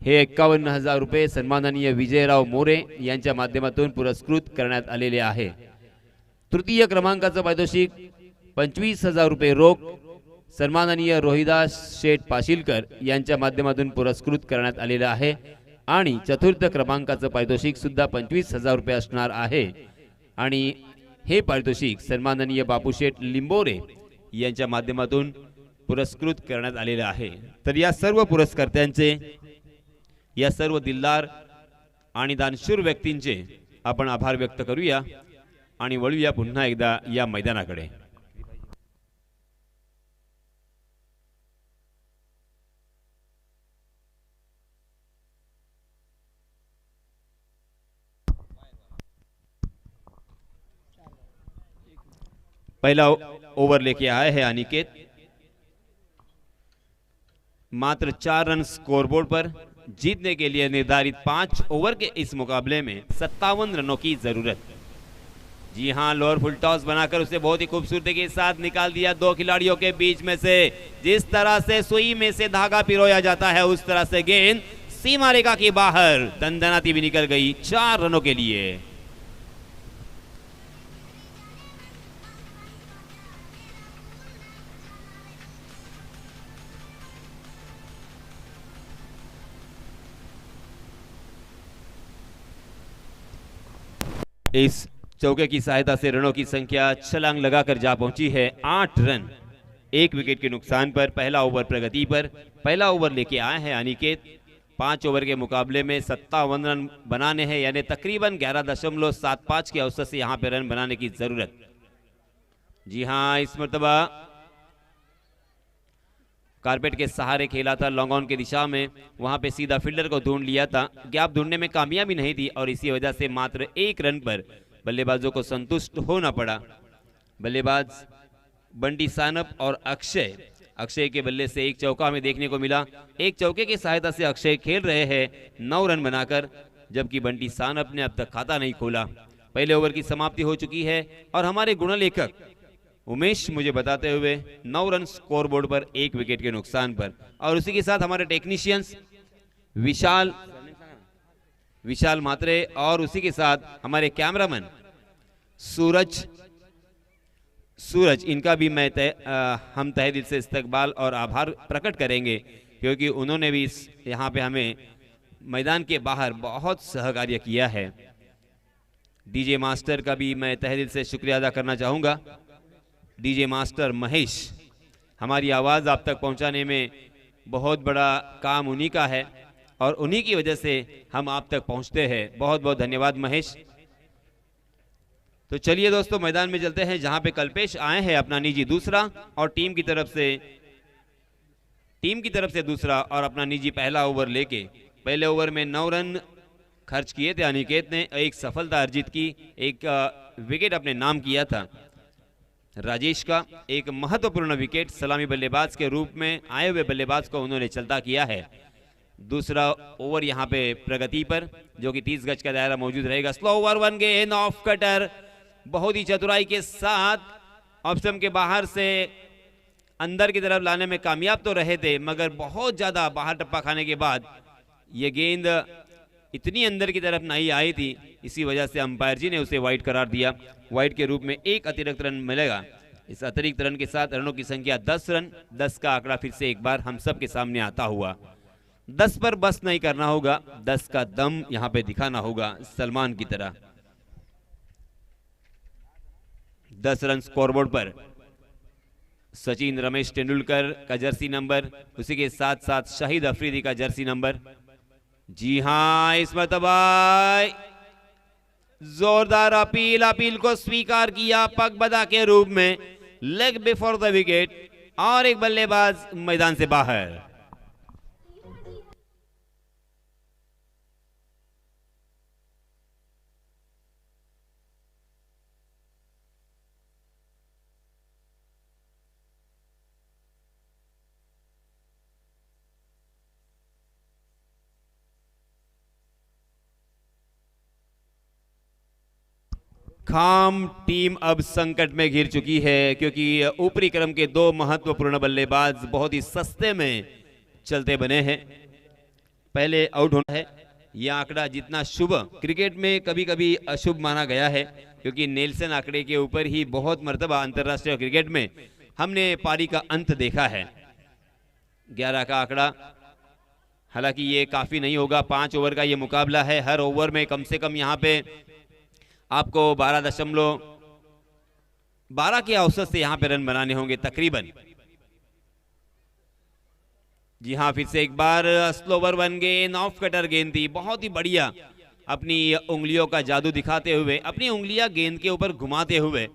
S1: हे 51,000 रुपये सन्माननीय विजयराव मोरे यांच्या माध्यमातून पुरस्कृत करण्यात आलेले आहे. तृतीय क्रमांकाचं पारितोषिक 25,000 रुपये रोख सन्माननीय रोहिदास शेठ पाशीलकर यांच्या माध्यमातून पुरस्कृत करण्यात आलेलं आहे. आणि चतुर्थ क्रमांकाचं पारितोषिक सुद्धा 25,000 रुपये असणार आहे. आणि हे पारितोषिक सन्माननीय बापूशेठ लिंबोरे यांच्या माध्यमातून पुरस्कृत करण्यात आलेलं आहे. तर या सर्व पुरस्कर्त्यांचे, या सर्व दिलदार आणि दानशूर व्यक्तींचे आपण आभार व्यक्त करूया आणि वळूया पुन्हा एकदा या मैदानाकडे. पहला ओवर लेके आए हैं अनिकेत. मात्र 4 रन स्कोरबोर्ड पर. जीतने के लिए निर्धारित 5 ओवर के इस मुकाबले में 57 रनों की जरूरत. जी हां, लोअर फुल टॉस बनाकर उसे बहुत ही खूबसूरती के साथ निकाल दिया 2 खिलाड़ियों के बीच में से. जिस तरह से सुई में से धागा पिरोया जाता है उस तरह से गेंद सीमा रेखा के बाहर दंदनाती भी निकल गई 4 रनों के लिए. इस चौके की सहायता से रनों की संख्या छलांग लगाकर जा पहुंची है 8 रन, 1 विकेट के नुकसान पर। पहला ओवर प्रगति पर, पहला ओवर लेके आए हैं अनिकेत। 5 ओवर के मुकाबले में 57 रन बनाने हैं, यानी तकरीबन 11.75 के औसत से यहां पे रन बनाने की जरूरत। जी हां, इस मर्तबा कारपेट के सहारे खेला था लॉन्ग ऑन की दिशा में, वहां पे सीधा फील्डर को ढूंढ लिया था, गैप ढूंढने में कामयाबी नहीं थी और इसी वजह से मात्र 1 रन पर बल्लेबाजों को संतुष्ट होना पड़ा। बल्लेबाज बंटी सानप और अक्षय के बल्ले से एक चौका हमें देखने को मिला। एक चौके की सहायता से अक्षय खेल रहे हैं 9 रन बनाकर, जबकि बंटी सानप ने अब तक खाता नहीं खोला। पहले ओवर की समाप्ति हो चुकी है और हमारे गुणलेखक उमेश मुझे बताते हुए 9 रन स्कोरबोर्ड पर 1 विकेट के नुकसान पर, और उसी के साथ हमारे टेक्नीशियंस विशाल मात्रे और उसी के साथ हमारे कैमरामैन सूरज, इनका भी हम तहे दिल से इस्तकबाल और आभार प्रकट करेंगे, क्योंकि उन्होंने भी यहाँ पे हमें मैदान के बाहर बहुत सहकार्य किया है। डीजे मास्टर का भी मैं तहे दिल से शुक्रिया अदा करना चाहूँगा। डीजे मास्टर महेश, हमारी आवाज़ आप तक पहुँचाने में बहुत बड़ा काम उन्हीं का है और उन्हीं की वजह से हम आप तक पहुँचते हैं। बहुत बहुत धन्यवाद महेश। तो चलिए दोस्तों, मैदान में चलते हैं जहां पे कल्पेश आए हैं अपना निजी दूसरा और टीम की तरफ से दूसरा और अपना निजी पहला ओवर लेके। पहले ओवर में 9 रन खर्च किए थे अनिकेत ने, एक सफलता अर्जित की, एक विकेट अपने नाम किया था। राजेश का एक महत्वपूर्ण विकेट सलामी बल्लेबाज के रूप में आए हुए बल्लेबाज को उन्होंने चलता किया है। दूसरा ओवर यहां पे प्रगति पर, जो कि 30 गज का दायरा मौजूद रहेगा। स्लो ओवर 1 गेंद ऑफ कटर, बहुत ही चतुराई के साथ ऑफ स्टंप के बाहर से अंदर की तरफ लाने में कामयाब तो रहे थे, मगर बहुत ज्यादा बाहर टप्पा खाने के बाद ये गेंद इतनी अंदर की तरफ नहीं आई थी, इसी वजह से अंपायर जी ने उसे वाइड करार दिया। वाइड के रूप में एक अतिरिक्त रन मिलेगा। इस अतिरिक्त रन के साथ रनों की संख्या 10 रन, 10 का आंकड़ा फिर से एक बार हम सब के सामने आता हुआ। 10 पर बस नहीं करना होगा, 10 का दम यहां पे दिखाना होगा सलमान की तरह। 10 रन स्कोरबोर्ड पर सचिन रमेश तेंदुलकर का जर्सी नंबर, उसी के साथ साथ शाहिद अफरीदी का जर्सी नंबर। जी हां, इस मरतबा जोरदार अपील को स्वीकार किया पगबदा के रूप में, लेग बिफोर द विकेट, और एक बल्लेबाज मैदान से बाहर। खाम टीम अब संकट में घिर चुकी है, क्योंकि ऊपरी क्रम के 2 महत्वपूर्ण बल्लेबाज बहुत ही सस्ते में चलते बने हैं। पहले आउट होना है। यह आंकड़ा जितना शुभ क्रिकेट में कभी कभी अशुभ माना गया है, क्योंकि नेल्सन आंकड़े के ऊपर ही बहुत मर्तबा अंतरराष्ट्रीय क्रिकेट में हमने पारी का अंत देखा है। 11 का आंकड़ा, हालांकि ये काफी नहीं होगा। 5 ओवर का ये मुकाबला है। हर ओवर में कम से कम यहाँ पे आपको 12 के औसत से यहां पे रन बनाने होंगे तकरीबन। जी हां, फिर से एक बार स्लोवर 1 गेंद ऑफ कटर गेंद थी, बहुत ही बढ़िया अपनी उंगलियों का जादू दिखाते हुए, अपनी उंगलियां गेंद के ऊपर घुमाते हुए,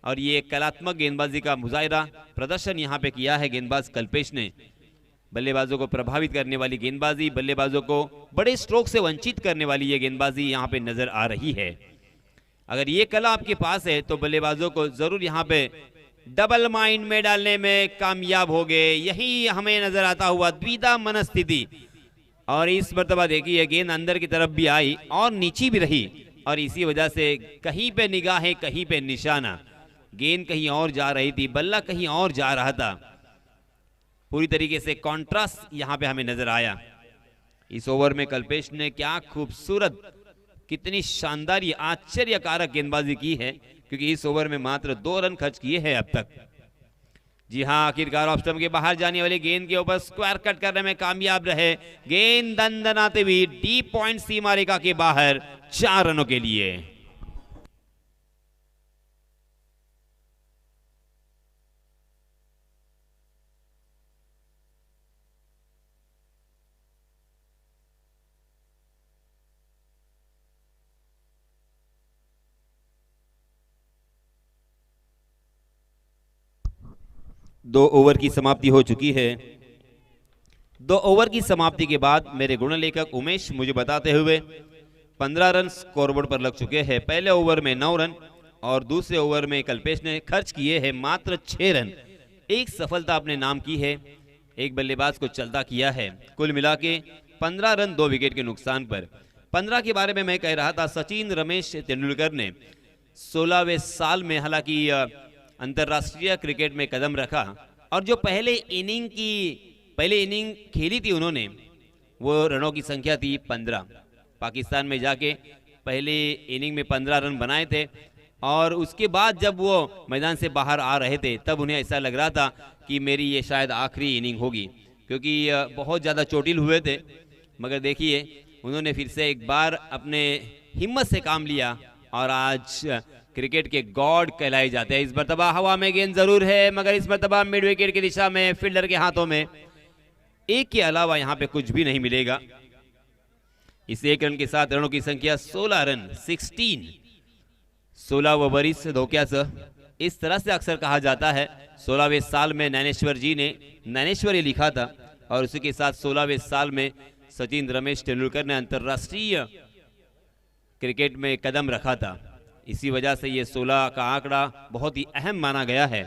S1: और ये कलात्मक गेंदबाजी का मुजाहिरा प्रदर्शन यहां पे किया है गेंदबाज कल्पेश ने। बल्लेबाजों को प्रभावित करने वाली गेंदबाजी, बल्लेबाजों को बड़े स्ट्रोक से वंचित करने वाली ये गेंदबाजी यहां पे नजर आ रही है। अगर ये कला आपके पास है तो बल्लेबाजों को जरूर यहाँ पे डबल माइंड में डालने में कामयाब हो गए। यही हमें नजर आता हुआ द्विधा मनस्थिति, और इस मर्तबा देखिए गेंद अंदर की तरफ भी आई और नीची भी रही, और इसी वजह से कहीं पे निगाहें कहीं पे निशाना, गेंद कहीं और जा रही थी, बल्ला कहीं और जा रहा था। पूरी तरीके से कॉन्ट्रास्ट यहाँ पे हमें नजर आया। इस ओवर में कल्पेश ने क्या खूबसूरत, कितनी शानदार, आश्चर्यकारक गेंदबाजी की है, क्योंकि इस ओवर में मात्र 2 रन खर्च किए हैं अब तक। जी हां, आखिरकार ऑफ स्टंप के बाहर जाने वाली गेंद के ऊपर स्क्वायर कट करने में कामयाब रहे। गेंद दंदनाते हुए डीप पॉइंट सीमा रेखा के बाहर 4 रनों के लिए। 2 ओवर की समाप्ति हो चुकी है। 2 ओवर की समाप्ति के बाद मेरे गुण लेखक उमेश मुझे बताते हुए 15 रन स्कोरबोर्ड पर लग चुके हैं। पहले ओवर में 9 रन और दूसरे ओवर में कल्पेश ने खर्च किए हैं मात्र 6 रन। एक सफलता अपने नाम की है, एक बल्लेबाज को चलता किया है। कुल मिला के 15 रन 2 विकेट के नुकसान पर। 15 के बारे में मैं कह रहा था, सचिन रमेश तेंदुलकर ने 16वें साल में हालांकि अंतर्राष्ट्रीय क्रिकेट में कदम रखा और जो पहले इनिंग खेली थी उन्होंने, वो रनों की संख्या थी 15। पाकिस्तान में जाके पहले इनिंग में 15 रन बनाए थे और उसके बाद जब वो मैदान से बाहर आ रहे थे तब उन्हें ऐसा लग रहा था कि मेरी ये शायद आखिरी इनिंग होगी, क्योंकि बहुत ज़्यादा चोटिल हुए थे। मगर देखिए उन्होंने फिर से एक बार अपने हिम्मत से काम लिया और आज क्रिकेट के गॉड कहलाए जाते हैं। इस मरतबा हवा में गेंद जरूर है, मगर इस मरतबा मिड विकेट की दिशा में फील्डर के हाथों में। एक के अलावा यहाँ पे कुछ भी नहीं मिलेगा। इस 1 रन के साथ रनों की संख्या 16 रन 16 वरीस धोक्याचं, इस तरह से अक्सर कहा जाता है। 16वें साल में ज्ञानेश्वर जी ने ज्ञानेश्वरी लिखा था और उसी के साथ 16वें साल में सचिन रमेश तेंदुलकर ने अंतर्राष्ट्रीय क्रिकेट में कदम रखा था। इसी वजह से ये 16 का आंकड़ा बहुत ही अहम माना गया है।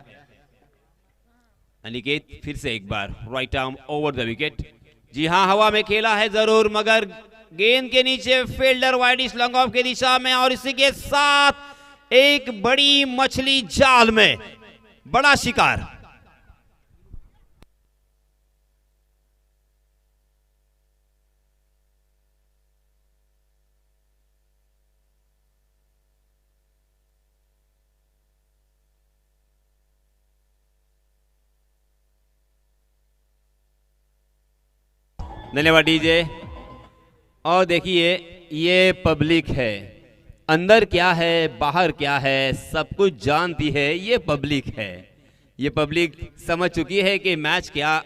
S1: अनिकेत फिर से एक बार right arm over the wicket. जी हाँ, हवा में खेला है जरूर, मगर गेंद के नीचे फील्डर वाइडिश लॉन्ग ऑफ की दिशा में और इसी के साथ एक बड़ी मछली जाल में, बड़ा शिकार। धन्यवाद डीजे। और देखिए ये पब्लिक है, अंदर क्या है बाहर क्या है सब कुछ जानती है, ये पब्लिक है। ये पब्लिक समझ चुकी है कि मैच क्या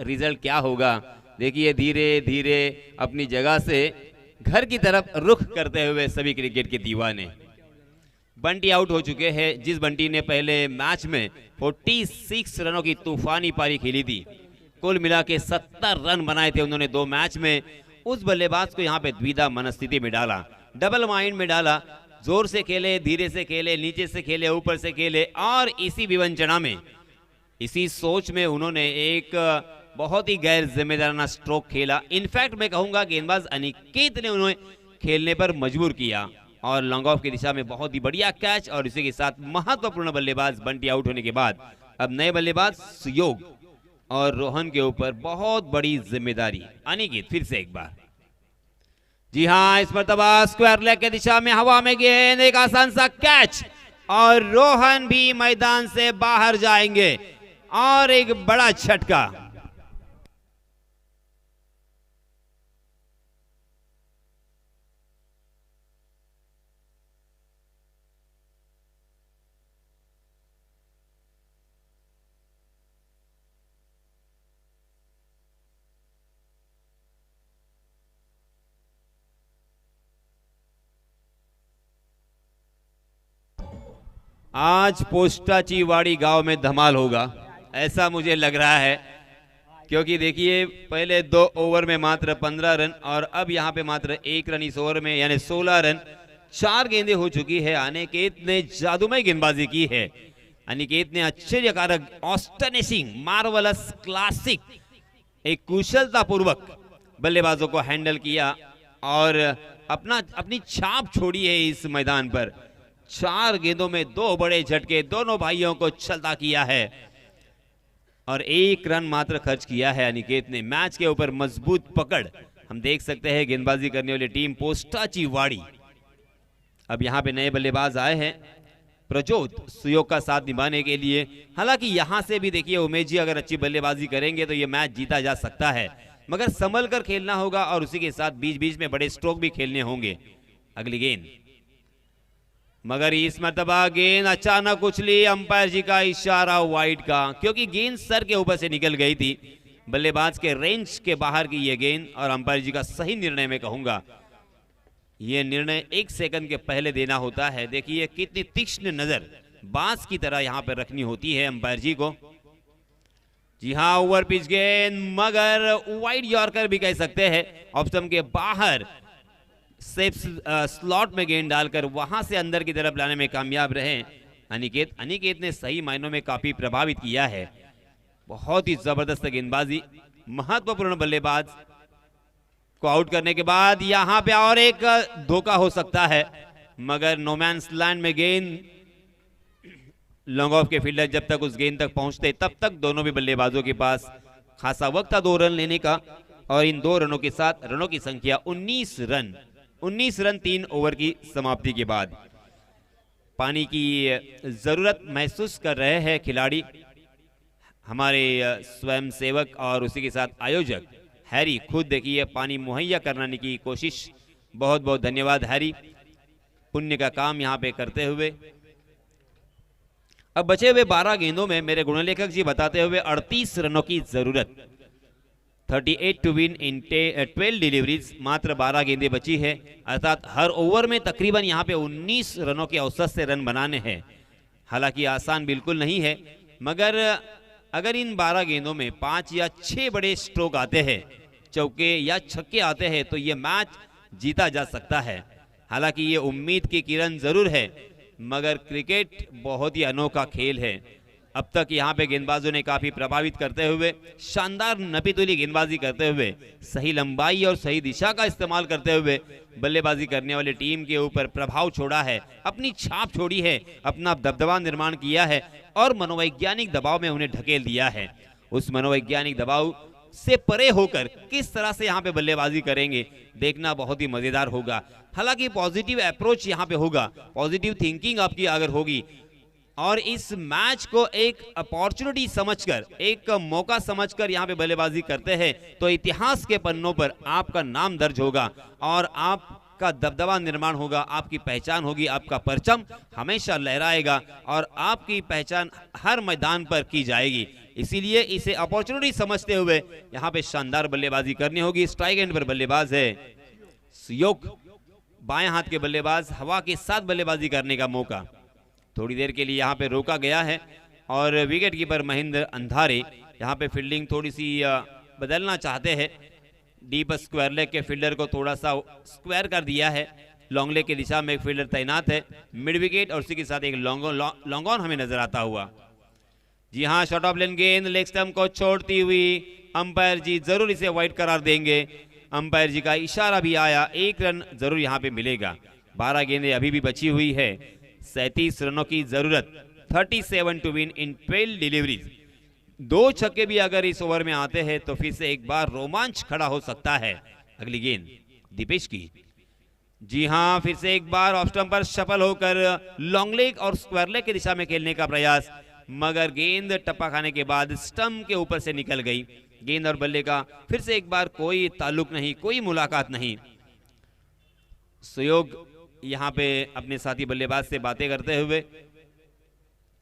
S1: रिजल्ट क्या होगा। देखिए धीरे धीरे अपनी जगह से घर की तरफ रुख करते हुए सभी क्रिकेट के दीवाने। बंटी आउट हो चुके हैं। जिस बंटी ने पहले मैच में 46 रनों की तूफानी पारी खेली थी, कुल मिला के 70 रन बनाए थे उन्होंने 2 मैच में, उस बल्लेबाज को यहाँ पे द्विधा मनस्थिति में डाला, डबल माइंड में डाला। जोर से खेले, धीरे से खेले, नीचे से खेले, ऊपर से खेले और इसी विवंचना में, इसी सोच में उन्होंने एक बहुत ही गैर जिम्मेदाराना स्ट्रोक खेला। इनफैक्ट मैं कहूंगा गेंदबाज अनिकेत ने उन्हें खेलने पर मजबूर किया और लॉन्ग ऑफ की दिशा में बहुत ही बढ़िया कैच। और इसी के साथ महत्वपूर्ण बल्लेबाज बंटी आउट होने के बाद अब नए बल्लेबाज सुयोग और रोहन के ऊपर बहुत बड़ी जिम्मेदारी। अनिकेत फिर से एक बार। जी हां, इस मरतबा स्क्वायर लेग की दिशा में हवा में गेंद, एक आसान सा कैच और रोहन भी मैदान से बाहर जाएंगे और एक बड़ा झटका। आज पोस्टाची वाड़ी गांव में धमाल होगा, ऐसा मुझे लग रहा है, क्योंकि देखिए पहले 2 ओवर में मात्र 15 रन और अब यहां पे मात्र 1 रन इस ओवर में, यानी 16 रन। 4 गेंदें हो चुकी है। अनिकेत ने जादूमय गेंदबाजी की है। अनिकेत ने आश्चर्यकारक, ऑस्टनिशिंग, मार्वलस, क्लासिक, एक कुशलता पूर्वक बल्लेबाजों को हैंडल किया और अपनी छाप छोड़ी है इस मैदान पर। 4 गेंदों में 2 बड़े झटके, दोनों भाइयों को चलता किया है और 1 रन मात्र खर्च किया है अनिकेत ने। मैच के ऊपर मजबूत पकड़ हम देख सकते हैं गेंदबाजी करने वाली टीम पोस्टाची वाड़ी। अब यहां पे नए बल्लेबाज आए हैं प्रजोत, सुयोग का साथ निभाने के लिए। हालांकि यहां से भी देखिए उमेश जी अगर अच्छी बल्लेबाजी करेंगे तो ये मैच जीता जा सकता है, मगर संभल कर खेलना होगा और उसी के साथ बीच बीच में बड़े स्ट्रोक भी खेलने होंगे। अगली गेंद, मगर इस मरतबा गेंद अचानक उछली, अंपायर जी का इशारा वाइड का, क्योंकि गेंद सर के ऊपर से निकल गई थी। बल्लेबाज के रेंज के बाहर की यह गेंद और अंपायर जी का सही निर्णय में कहूंगा। यह निर्णय 1 सेकंड के पहले देना होता है। देखिए कितनी तीक्ष्ण नजर बांस की तरह यहां पर रखनी होती है अंपायर जी को। जी हाँ, ओवर पिच गेंद, मगर वाइड यॉर्कर भी कह सकते हैं। ऑफ स्टंप के बाहर सेफ स्लॉट में गेंद डालकर वहां से अंदर की तरफ लाने में कामयाब रहे अनिकेत ने सही मायनों में काफी प्रभावित किया है। बहुत ही जबरदस्त गेंदबाजी, महत्वपूर्ण बल्लेबाज को आउट करने के बाद यहां पे और एक धोखा हो सकता है, मगर नोमैन्स लैंड में गेंद, लॉन्ग ऑफ के फील्डर जब तक उस गेंद तक पहुंचते तब तक दोनों भी बल्लेबाजों के पास खासा वक्त था 2 रन लेने का, और इन 2 रनों के साथ रनों की संख्या 19 रन 3 ओवर की समाप्ति के बाद। पानी की जरूरत महसूस कर रहे हैं खिलाड़ी, हमारे स्वयं सेवक और उसी के साथ आयोजक हैरी खुद देखिए पानी मुहैया कराने की कोशिश। बहुत बहुत धन्यवाद हैरी, पुण्य का काम यहां पे करते हुए। अब बचे हुए 12 गेंदों में मेरे गुणलेखक जी बताते हुए 38 रनों की जरूरत, 38 टू विन इन 12 डिलीवरीज, मात्र 12 गेंदें बची है, अर्थात हर ओवर में तकरीबन यहां पे 19 रनों के औसत से रन बनाने हैं। हालांकि आसान बिल्कुल नहीं है, मगर अगर इन 12 गेंदों में 5 या 6 बड़े स्ट्रोक आते हैं, चौके या छक्के आते हैं, तो ये मैच जीता जा सकता है। हालांकि ये उम्मीद की किरण जरूर है, मगर क्रिकेट बहुत ही अनोखा खेल है। अब तक यहाँ पे गेंदबाजों ने काफी प्रभावित करते हुए, शानदार नपीतुली गेंदबाजी करते हुए, सही लंबाई और सही दिशा का इस्तेमाल करते हुए बल्लेबाजी करने वाली टीम के ऊपर प्रभाव छोड़ा है, अपनी छाप छोड़ी है, अपना दबदबा निर्माण किया है और मनोवैज्ञानिक दबाव में उन्हें ढकेल दिया है। उस मनोवैज्ञानिक दबाव से परे होकर किस तरह से यहाँ पे बल्लेबाजी करेंगे, देखना बहुत ही मजेदार होगा। हालांकि पॉजिटिव अप्रोच यहाँ पे होगा, पॉजिटिव थिंकिंग आपकी अगर होगी और इस मैच को एक अपॉर्चुनिटी समझकर, एक मौका समझकर यहाँ पे बल्लेबाजी करते हैं, तो इतिहास के पन्नों पर आपका नाम दर्ज होगा और आपका दबदबा निर्माण होगा, आपकी पहचान होगी, आपका परचम हमेशा लहराएगा और आपकी पहचान हर मैदान पर की जाएगी। इसीलिए इसे अपॉर्चुनिटी समझते हुए यहाँ पे शानदार बल्लेबाजी करनी होगी। स्ट्राइक एंड पर बल्लेबाज है सुयोग, बाएं हाथ के बल्लेबाज, हवा के साथ बल्लेबाजी करने का मौका थोड़ी देर के लिए यहाँ पे रोका गया है और विकेट कीपर महेंद्र अंधारे यहाँ पे फील्डिंग थोड़ी सी बदलना चाहते हैं। डीप स्क्वायर लेग के फील्डर को थोड़ा सा स्क्वायर कर दिया है, लॉन्ग लेग की दिशा में एक फील्डर तैनात है मिड विकेट और उसी के साथ एक लॉन्ग ऑन हमें नजर आता हुआ। जी हाँ, शॉर्ट ऑफ लेन गेंद लेग स्टंप को छोड़ती हुई, अंपायर जी जरूर इसे वाइड करार देंगे। अंपायर जी का इशारा भी आया, 1 रन जरूर यहाँ पे मिलेगा। 12 गेंदें अभी भी बची हुई है, 37 रनों की जरूरत, 37 टू विन इन 12 डिलीवरीज। 2 छक्के भी अगर इस ओवर में आते हैं तो फिर से एक बार रोमांच खड़ा हो सकता है। अगली गेंद दीपेश की, जी हाँ, फिर से एक बार ऑफ स्टंप पर सफल होकर लॉन्ग लेग और स्क्वायर लेग की दिशा में खेलने का प्रयास, मगर गेंद टप्पा खाने के बाद स्टंप के ऊपर से निकल गई। गेंद और बल्ले का फिर से एक बार कोई ताल्लुक नहीं, कोई मुलाकात नहीं। सुयोग यहाँ पे अपने साथी बल्लेबाज से बातें करते हुए,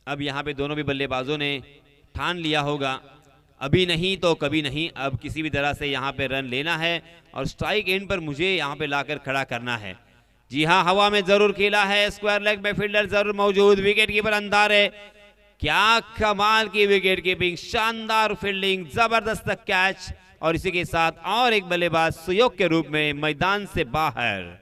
S1: अब यहाँ पे दोनों भी बल्लेबाजों ने ठान लिया होगा, अभी नहीं तो कभी नहीं, अब किसी भी तरह से यहाँ पे रन लेना है और स्ट्राइक एंड पर मुझे यहाँ पे लाकर खड़ा करना है। जी हाँ, हवा में जरूर खेला है, स्क्वायर लेग में फील्डर जरूर मौजूद, विकेट कीपर अंधारे, क्या कमाल की विकेट कीपिंग, शानदार फील्डिंग, जबरदस्त कैच और इसी के साथ और एक बल्लेबाज सुयोग के रूप में मैदान से बाहर।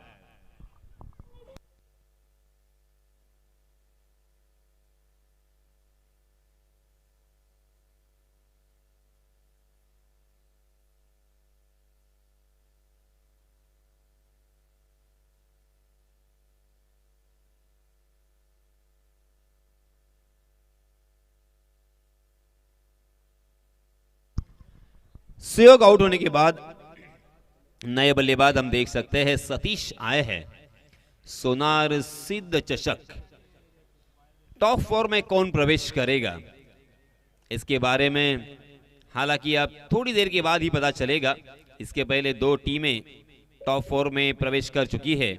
S1: सुयोग आउट होने के बाद नए बल्लेबाज हम देख सकते हैं सतीश आए हैं। सोनार सिद्ध चषक टॉप 4 में कौन प्रवेश करेगा, इसके बारे में हालांकि अब थोड़ी देर के बाद ही पता चलेगा। इसके पहले 2 टीमें टॉप 4 में प्रवेश कर चुकी है।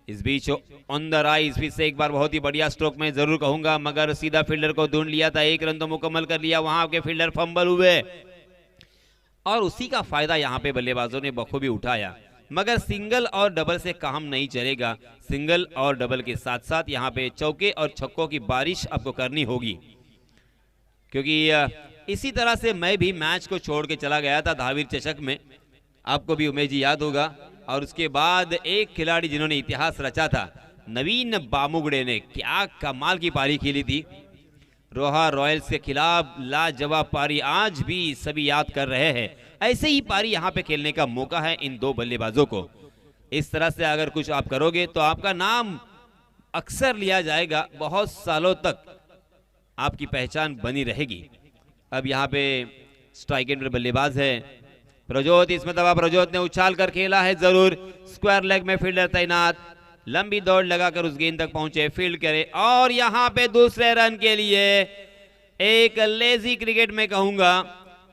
S1: इस बीच ऑन द राइज फिर से एक बार बहुत ही बढ़िया स्ट्रोक में जरूर कहूंगा, मगर सीधा फील्डर को ढूंढ लिया था, 1 रन तो मुकम्मल कर लिया, वहां के फील्डर फंबल हुए और उसी का फायदा यहाँ पे बल्लेबाजों ने बखूबी उठाया। मगर सिंगल और डबल से काम नहीं चलेगा, सिंगल और डबल के साथ साथ यहाँ पे चौके और छक्कों की बारिश आपको करनी होगी, क्योंकि इसी तरह से मैं भी मैच को छोड़ के चला गया था धावीर चषक में, आपको भी उमेश जी याद होगा। और उसके बाद एक खिलाड़ी जिन्होंने इतिहास रचा था, नवीन बामुगड़े ने क्या कमाल की पारी खेली थी। रोहा रॉयल्स के खिलाफ लाजवाब पारी आज भी सभी याद कर रहे हैं। ऐसे ही पारी यहाँ पे खेलने का मौका है इन दो बल्लेबाजों को। इस तरह से अगर कुछ आप करोगे तो आपका नाम अक्सर लिया जाएगा, बहुत सालों तक आपकी पहचान बनी रहेगी। अब यहाँ पे स्ट्राइक एंड बल्लेबाज है प्रजोत, इसमें दबा प्रजोत ने उछाल कर खेला है जरूर, स्क्वायर लेग में फील्डर तैनात, लंबी दौड़ लगाकर उस गेंद तक पहुंचे, फील्ड करे और यहां पे दूसरे रन के लिए एक लेजी क्रिकेट में कहूंगा,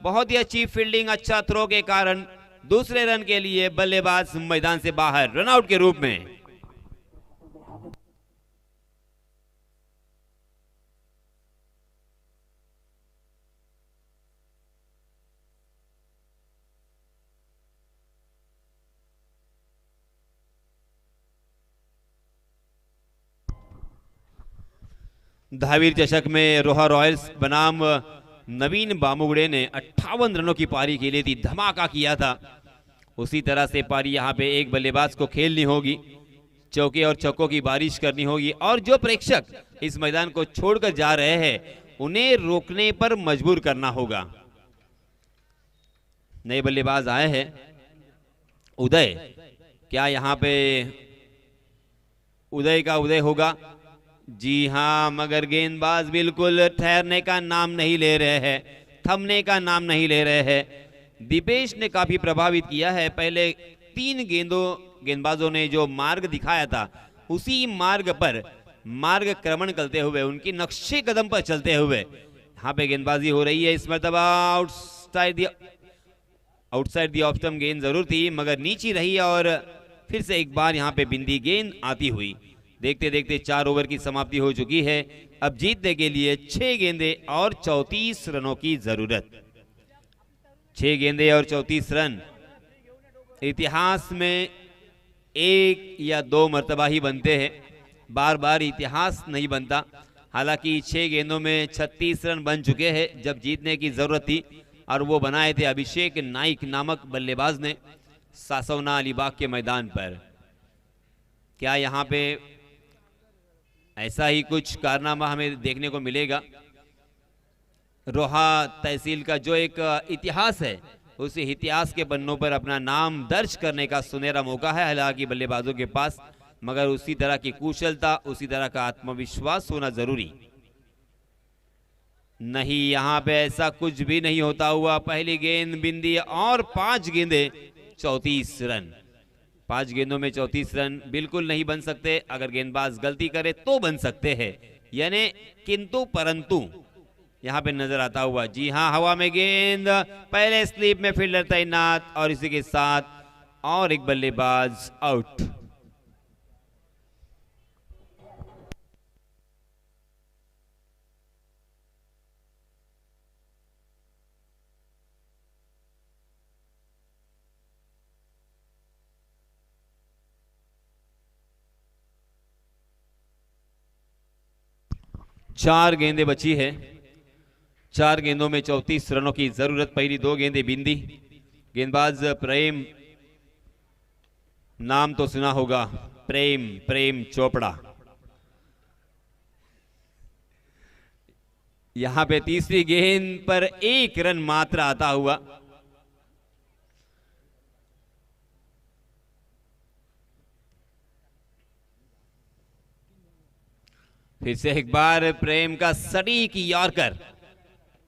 S1: बहुत ही अच्छी फील्डिंग, अच्छा थ्रो के कारण दूसरे रन के लिए बल्लेबाज मैदान से बाहर रनआउट के रूप में। धावीर चषक में रोहा रॉयल्स बनाम नवीन बामुगड़े ने 58 रनों की पारी खेली थी, धमाका किया था। उसी तरह से पारी यहाँ पे एक बल्लेबाज को खेलनी होगी, चौके और छक्कों की बारिश करनी होगी और जो प्रेक्षक इस मैदान को छोड़कर जा रहे हैं उन्हें रोकने पर मजबूर करना होगा। नए बल्लेबाज आए हैं उदय, क्या यहाँ पे उदय का उदय होगा? जी हां, मगर गेंदबाज बिल्कुल ठहरने का नाम नहीं ले रहे हैं, थमने का नाम नहीं ले रहे हैं। दीपेश ने काफी प्रभावित किया है, पहले 3 गेंदबाजों ने जो मार्ग दिखाया था उसी मार्ग पर मार्ग क्रमण करते हुए, उनकी नक्शे कदम पर चलते हुए यहाँ पे गेंदबाजी हो रही है। इस मरतबा आउटसाइड दी ऑफ स्टंप गेंद जरूर थी मगर नीची रही और फिर से एक बार यहाँ पे बिंदी गेंद आती हुई। देखते देखते 4 ओवर की समाप्ति हो चुकी है। अब जीतने के लिए 6 गेंदे और 34 रनों की जरूरत। 6 गेंदे और 34 रन इतिहास में 1 या 2 मरतबा ही बनते हैं, बार बार इतिहास नहीं बनता। हालांकि 6 गेंदों में 36 रन बन चुके हैं जब जीतने की जरूरत थी और वो बनाए थे अभिषेक नाइक नामक बल्लेबाज ने सासौना अलीबाग के मैदान पर। क्या यहाँ पे ऐसा ही कुछ कारनामा हमें देखने को मिलेगा? रोहा तहसील का जो एक इतिहास है उस इतिहास के पन्नों पर अपना नाम दर्ज करने का सुनहरा मौका है हालांकि बल्लेबाजों के पास, मगर उसी तरह की कुशलता, उसी तरह का आत्मविश्वास होना जरूरी नहीं। यहां पे ऐसा कुछ भी नहीं होता हुआ। पहली गेंद बिंदी और 5 गेंदे 34 रन। 5 गेंदों में 34 रन बिल्कुल नहीं बन सकते, अगर गेंदबाज गलती करे तो बन सकते हैं, यानी किंतु परंतु यहां पे नजर आता हुआ। जी हां, हवा में गेंद, पहले स्लिप में फील्डर तैनात और इसी के साथ और एक बल्लेबाज आउट। चार गेंदें बची है, 4 गेंदों में 34 रनों की जरूरत। पहली 2 गेंदें बिंदी। गेंदबाज प्रेम, नाम तो सुना होगा, प्रेम चोपड़ा। यहां पे तीसरी गेंद पर 1 रन मात्र आता हुआ। फिर से एक बार प्रेम का सटीक यॉर्कर,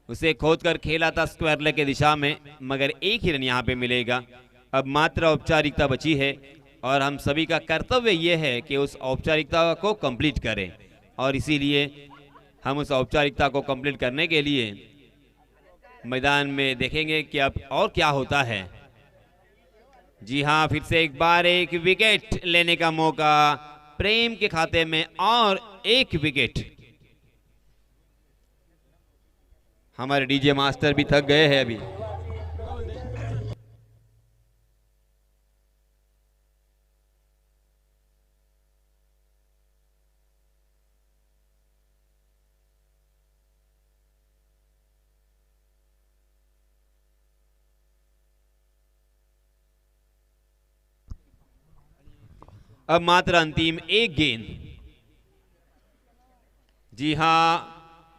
S1: उसे खोदकर खेला था स्क्वायर लेग की दिशा में, मगर 1 ही रन यहां पे मिलेगा। अब मात्र औपचारिकता बची है और हम सभी का कर्तव्य यह है कि उस औपचारिकता को कंप्लीट करें और इसीलिए हम उस औपचारिकता को कंप्लीट करने के लिए मैदान में देखेंगे कि अब और क्या होता है। जी हां, फिर से एक बार एक विकेट लेने का मौका प्रेम के खाते में और 1 विकेट। हमारे डीजे मास्टर भी थक गए हैं अभी। अब मात्र अंतिम एक गेंद। जी हां,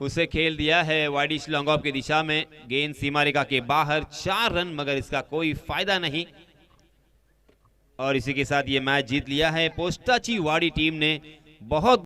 S1: उसे खेल दिया है वाइडिश लॉन्ग ऑफ की दिशा में। गेंद सीमा रेखा के बाहर, 4 रन, मगर इसका कोई फायदा नहीं। और इसी के साथ ये मैच जीत लिया है पोस्टाची वाड़ी टीम ने। बहुत